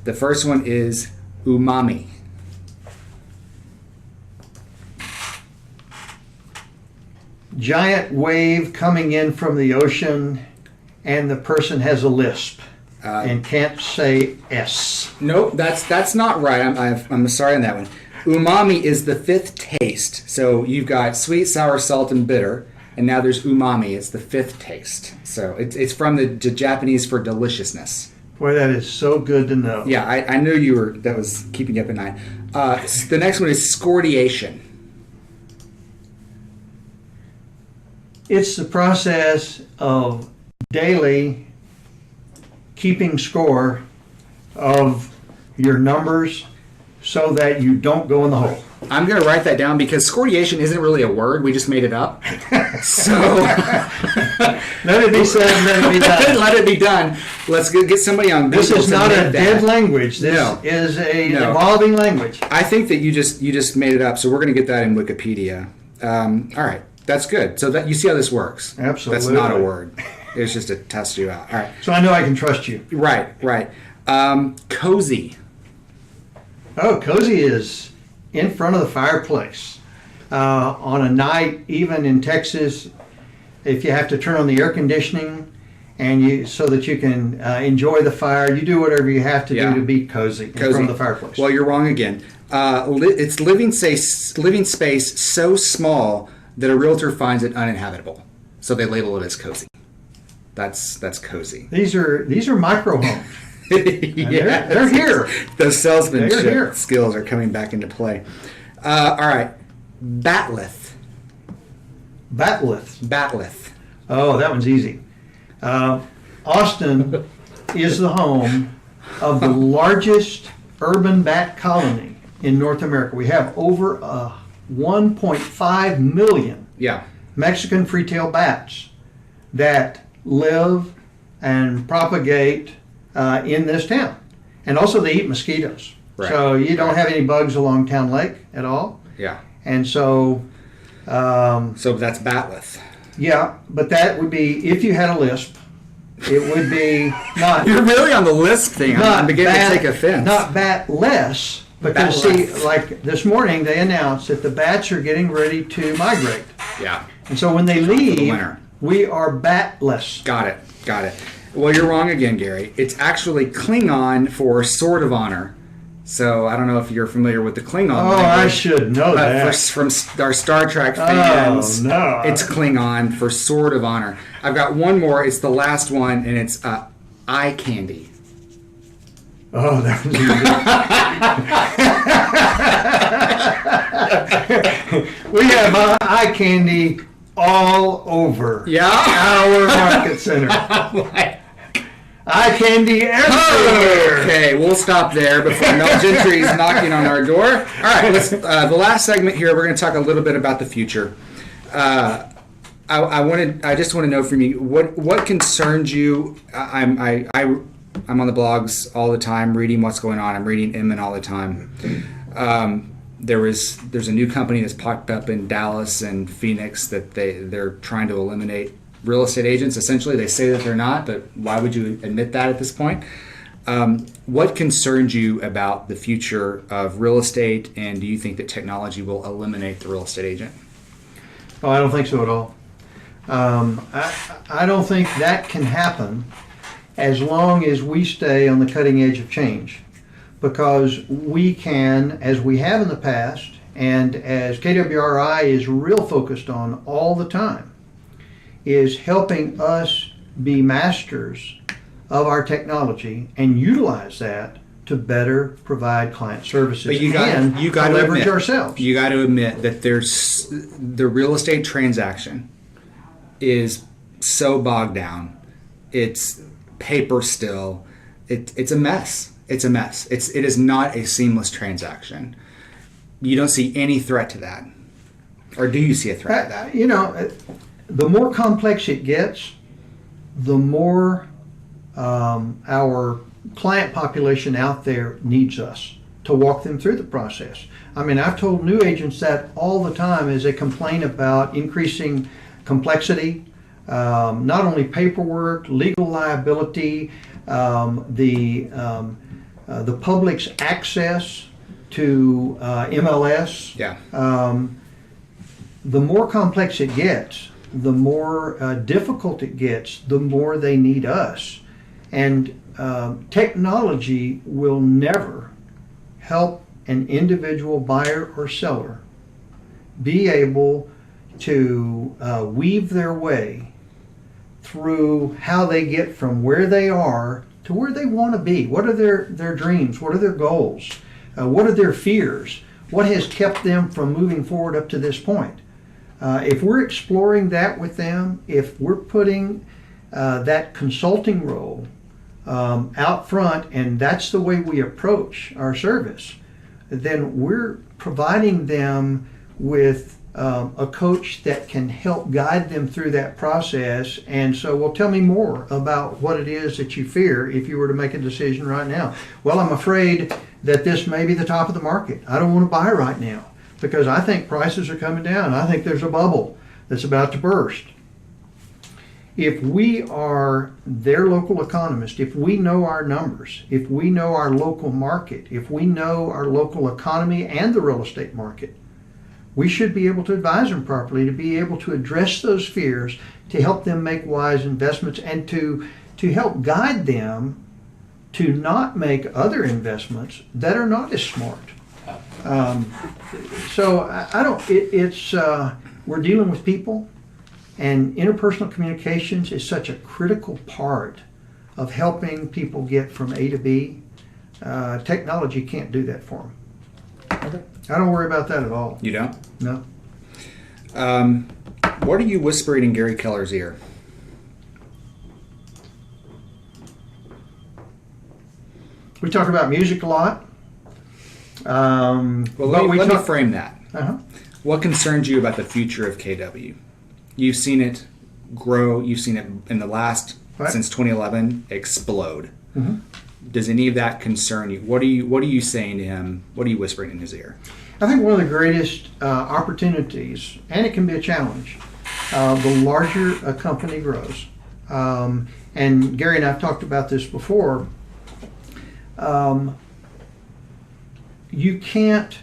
The first one is umami. giant wave coming in from the ocean and the person has a lisp and can't say S. No, that's not right. I'm sorry on that one. Umami is the fifth taste. So you've got sweet, sour, salt, and bitter, and now there's umami. It's the fifth taste. So it's from the Japanese for deliciousness. Boy, that is so good to know. Yeah, I knew that was keeping you up at night. The next one is scordiation. It's the process of daily keeping score of your numbers so that you don't go in the hole. I'm going to write that down because scordiation isn't really a word. We just made it up. So let it be said, let it be done. Let it be done. Let's get somebody on Google. This is not a dead language. This No. is an evolving language. I think that you just made it up. So we're going to get that in Wikipedia. All right. That's good. So that you see how this works. Absolutely. That's not a word. It's just to test you out. All right. So I know I can trust you. Right. Cozy. Oh, cozy is in front of the fireplace. On a night, even in Texas, if you have to turn on the air conditioning and so that you can enjoy the fire, you do whatever you have to do to be cozy in front of the fireplace. Well, you're wrong again. It's living space so small that a realtor finds it uninhabitable, so they label it as cozy. That's cozy. These are micro homes. Yeah, they're here. Those salesmanship skills are coming back into play. All right, batleth. Batleth. Oh, that one's easy. Austin is the home of the largest urban bat colony in North America. We have over 1.5 million Mexican free-tailed bats that live and propagate in this town. And also they eat mosquitoes. Right. So you don't have any bugs along Town Lake at all. Yeah. And so... so that's batleth. Yeah, but that would be, if you had a lisp, it would be not... You're really on the lisp thing. I'm beginning to take offense. Not batless. Because see, like this morning, they announced that the bats are getting ready to migrate. Yeah. And so when they leave, we are batless. Got it. Well, you're wrong again, Gary. It's actually Klingon for Sword of Honor. So I don't know if you're familiar with the Klingon language. I should know that. From our Star Trek fans, no. It's Klingon for Sword of Honor. I've got one more. It's the last one, and it's eye candy. Oh, that was easy. We have eye candy all over our market center. Eye candy everywhere. Okay, we'll stop there before Mel Gentry is knocking on our door. All right, the last segment here, we're going to talk a little bit about the future. I just want to know from you what concerns you. I'm on the blogs all the time, reading what's going on. I'm reading Inman all the time. There's a new company that's popped up in Dallas and Phoenix that they're trying to eliminate real estate agents. Essentially, they say that they're not, but why would you admit that at this point? What concerns you about the future of real estate, and do you think that technology will eliminate the real estate agent? Oh, I don't think so at all. I don't think that can happen as long as we stay on the cutting edge of change, because we can, as we have in the past, and as KWRI is real focused on all the time, is helping us be masters of our technology and utilize that to better provide client services. But you got to leverage ourselves. You got to admit that there's the real estate transaction is so bogged down. It's paper still. It's a mess. It is not a seamless transaction. You don't see any threat to that, or do you see a threat to that? The more complex it gets, the more our client population out there needs us to walk them through the process. I mean, I've told new agents that all the time as they complain about increasing complexity, not only paperwork, legal liability, the public's access to MLS. Yeah. The more complex it gets, the more difficult it gets, the more they need us. And technology will never help an individual buyer or seller be able to weave their way through how they get from where they are to where they want to be. What are their dreams? What are their goals? What are their fears? What has kept them from moving forward up to this point? If we're exploring that with them, if we're putting that consulting role out front, and that's the way we approach our service, then we're providing them with a coach that can help guide them through that process. And so, well, tell me more about what it is that you fear if you were to make a decision right now. Well, I'm afraid that this may be the top of the market. I don't want to buy right now because I think prices are coming down. I think there's a bubble that's about to burst. If we are their local economist, if we know our numbers, if we know our local market, if we know our local economy and the real estate market, we should be able to advise them properly, to be able to address those fears, to help them make wise investments, and to help guide them to not make other investments that are not as smart. We're dealing with people, and interpersonal communications is such a critical part of helping people get from A to B. Technology can't do that for them. Okay. I don't worry about that at all. You don't? No. What are you whispering in Gary Keller's ear? We talk about music a lot. Well, let me frame that. Uh-huh. What concerns you about the future of KW? You've seen it grow. You've seen it in the last, since 2011, explode. Mm-hmm. Does any of that concern you? What are you saying to him? What are you whispering in his ear? I think one of the greatest opportunities, and it can be a challenge, the larger a company grows. And Gary and I have talked about this before. You can't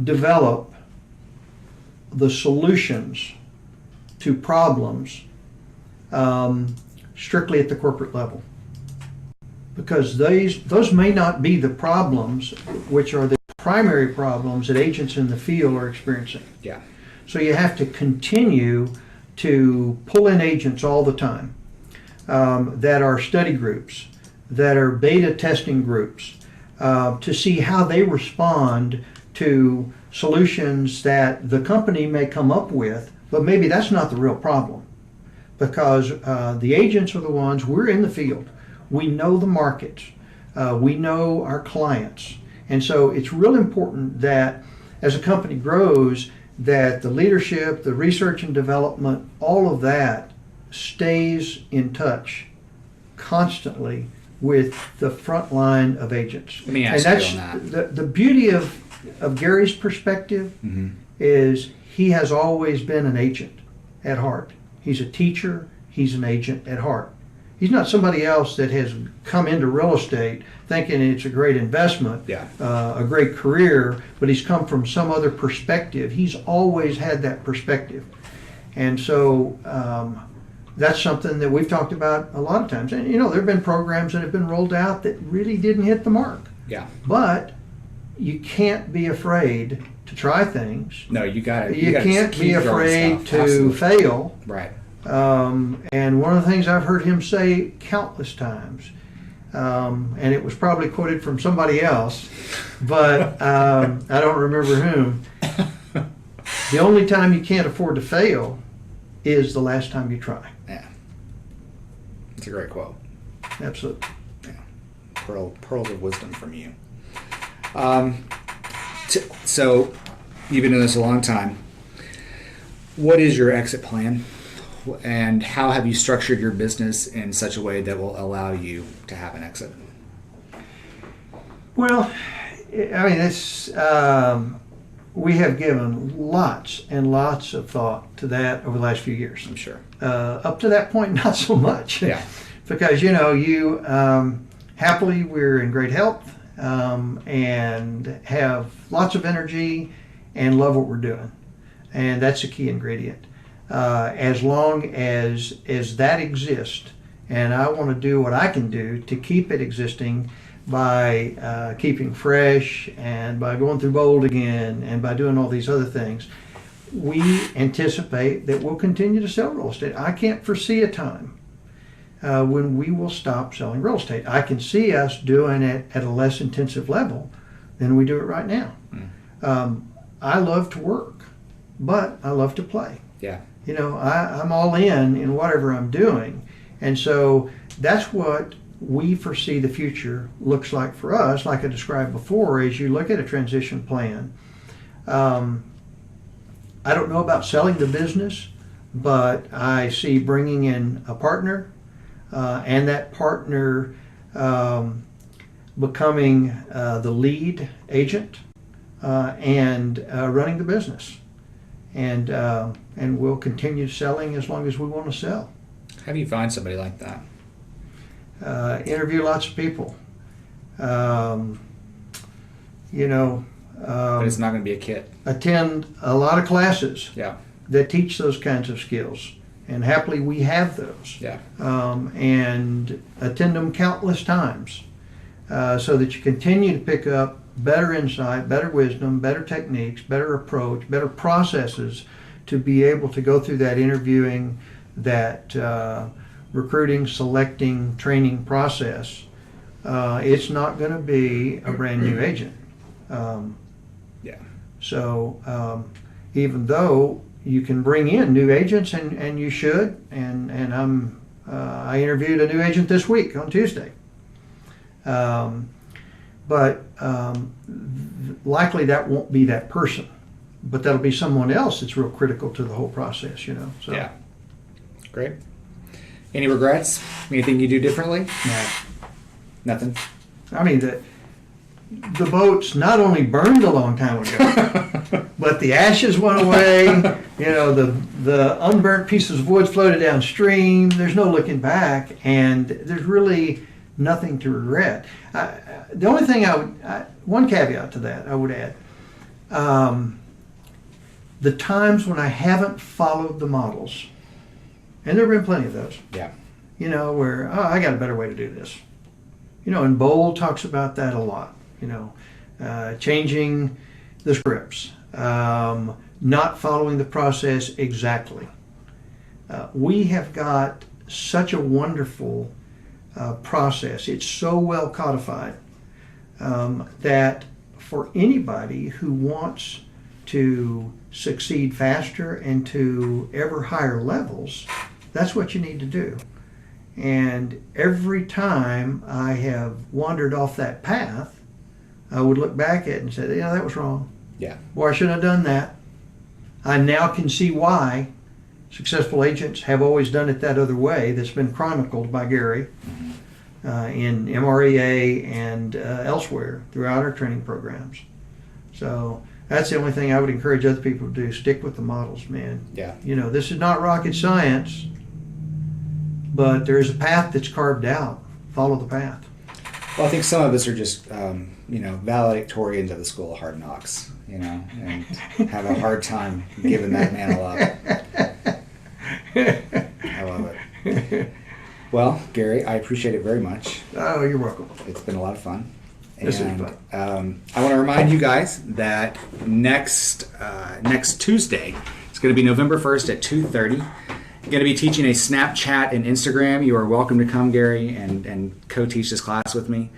develop the solutions to problems strictly at the corporate level, because those may not be the problems which are the primary problems that agents in the field are experiencing. Yeah. So you have to continue to pull in agents all the time that are study groups, that are beta testing groups, to see how they respond to solutions that the company may come up with, but maybe that's not the real problem. Because the agents are the ones, we're in the field. We know the markets. We know our clients. And so it's real important that as a company grows, that the leadership, the research and development, all of that stays in touch constantly with the front line of agents. Let me ask you on that. The beauty of Gary's perspective is he has always been an agent at heart. He's a teacher. He's an agent at heart. He's not somebody else that has come into real estate thinking it's a great investment, a great career, but he's come from some other perspective. He's always had that perspective. And so that's something that we've talked about a lot of times. And, there have been programs that have been rolled out that really didn't hit the mark. Yeah. But you can't be afraid to try things. No, you got it. You can't be afraid to fail. Right. And one of the things I've heard him say countless times, and it was probably quoted from somebody else, but I don't remember whom. The only time you can't afford to fail is the last time you try. Yeah. It's a great quote. Absolutely. Yeah. Pearls of wisdom from you. So you've been doing this a long time. What is your exit plan? And how have you structured your business in such a way that will allow you to have an exit? Well, I mean, we have given lots and lots of thought to that over the last few years. I'm sure. Up to that point, not so much. Yeah. Because, happily, we're in great health and have lots of energy and love what we're doing. and that's a key ingredient. As long as that exists, and I want to do what I can do to keep it existing by keeping fresh and by going through bold again and by doing all these other things, we anticipate that we'll continue to sell real estate. I can't foresee a time when we will stop selling real estate. I can see us doing it at a less intensive level than we do it right now. I love to work, but I love to play. Yeah. You know, I'm all in whatever I'm doing. And so that's what we foresee the future looks like for us, like I described before, as you look at a transition plan. I don't know about selling the business, but I see bringing in a partner and that partner becoming the lead agent and running the business. And we'll continue selling as long as we want to sell. How do you find somebody like that? Interview lots of people. But it's not going to be a kit. Attend a lot of classes Yeah. that teach those kinds of skills. And happily we have those. Yeah. And attend them countless times so that you continue to pick up better insight, better wisdom, better techniques, better approach, better processes to be able to go through that interviewing, that recruiting, selecting, training process. It's not going to be a brand new agent. Yeah. So even though you can bring in new agents, and you should, and I interviewed a new agent this week on Tuesday. But likely that won't be that person, but that'll be someone else that's real critical to the whole process, you know. So. Yeah. Great. Any regrets? Anything you do differently? No. Nothing. I mean, the boats not only burned a long time ago, but the ashes went away. You know, the unburnt pieces of wood floated downstream. There's no looking back, and there's really nothing to regret. The only thing one caveat to that I would add, the times when I haven't followed the models, and there have been plenty of those. Yeah. You know, where, I got a better way to do this. You know, and Bold talks about that a lot. You know, changing the scripts, not following the process exactly. We have got such a wonderful process. It's so well codified that for anybody who wants to succeed faster and to ever higher levels, that's what you need to do. And every time I have wandered off that path, I would look back at it and say, that was wrong. Yeah. Boy, I shouldn't have done that. I now can see why successful agents have always done it that other way that's been chronicled by Gary in MREA and elsewhere throughout our training programs. So that's the only thing I would encourage other people to do. Stick with the models, man. Yeah. You know, this is not rocket science, but there is a path that's carved out. Follow the path. Well, I think some of us are just, valedictorians of the School of Hard Knocks, and have a hard time giving that mantle up. I love it. Well, Gary, I appreciate it very much. Oh, you're welcome. It's been a lot of fun. This is And fun. I want to remind you guys that next Tuesday, it's going to be November 1st at 2:30. I'm going to be teaching a Snapchat and Instagram. You are welcome to come, Gary, and co-teach this class with me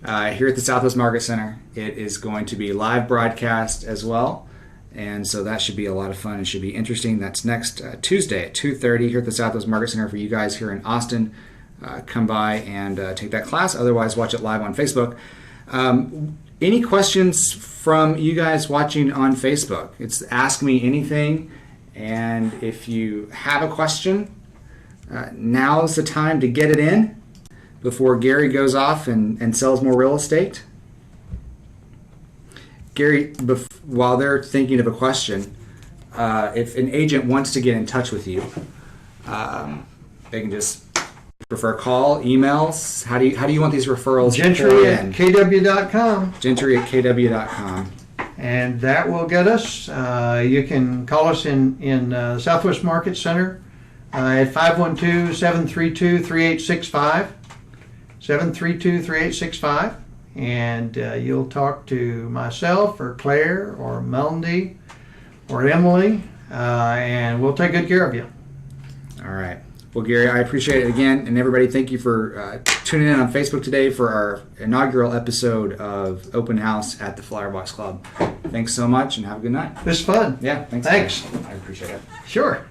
here at the Southwest Market Center. It is going to be live broadcast as well, and so that should be a lot of fun. It should be interesting. That's next Tuesday at 2:30 here at the Southwest Market Center for you guys here in Austin. Come by and take that class. Otherwise, watch it live on Facebook. Any questions from you guys watching on Facebook? It's Ask Me Anything. And if you have a question, now's the time to get it in before Gary goes off and sells more real estate. Gary, while they're thinking of a question, if an agent wants to get in touch with you, they can just prefer call, emails. How do you want these referrals? Gentry at kw.com. Gentry at kw.com. and that will get us. You can call us in Southwest Market Center at 512-732-3865, 732-3865, and you'll talk to myself or Claire or Melanie or Emily, and we'll take good care of you. All right. Well, Gary, I appreciate it again. And everybody, thank you for tuning in on Facebook today for our inaugural episode of Open House at the Flowerbox Club. Thanks so much and have a good night. This is fun. Yeah, thanks. Thanks. I appreciate it. Sure.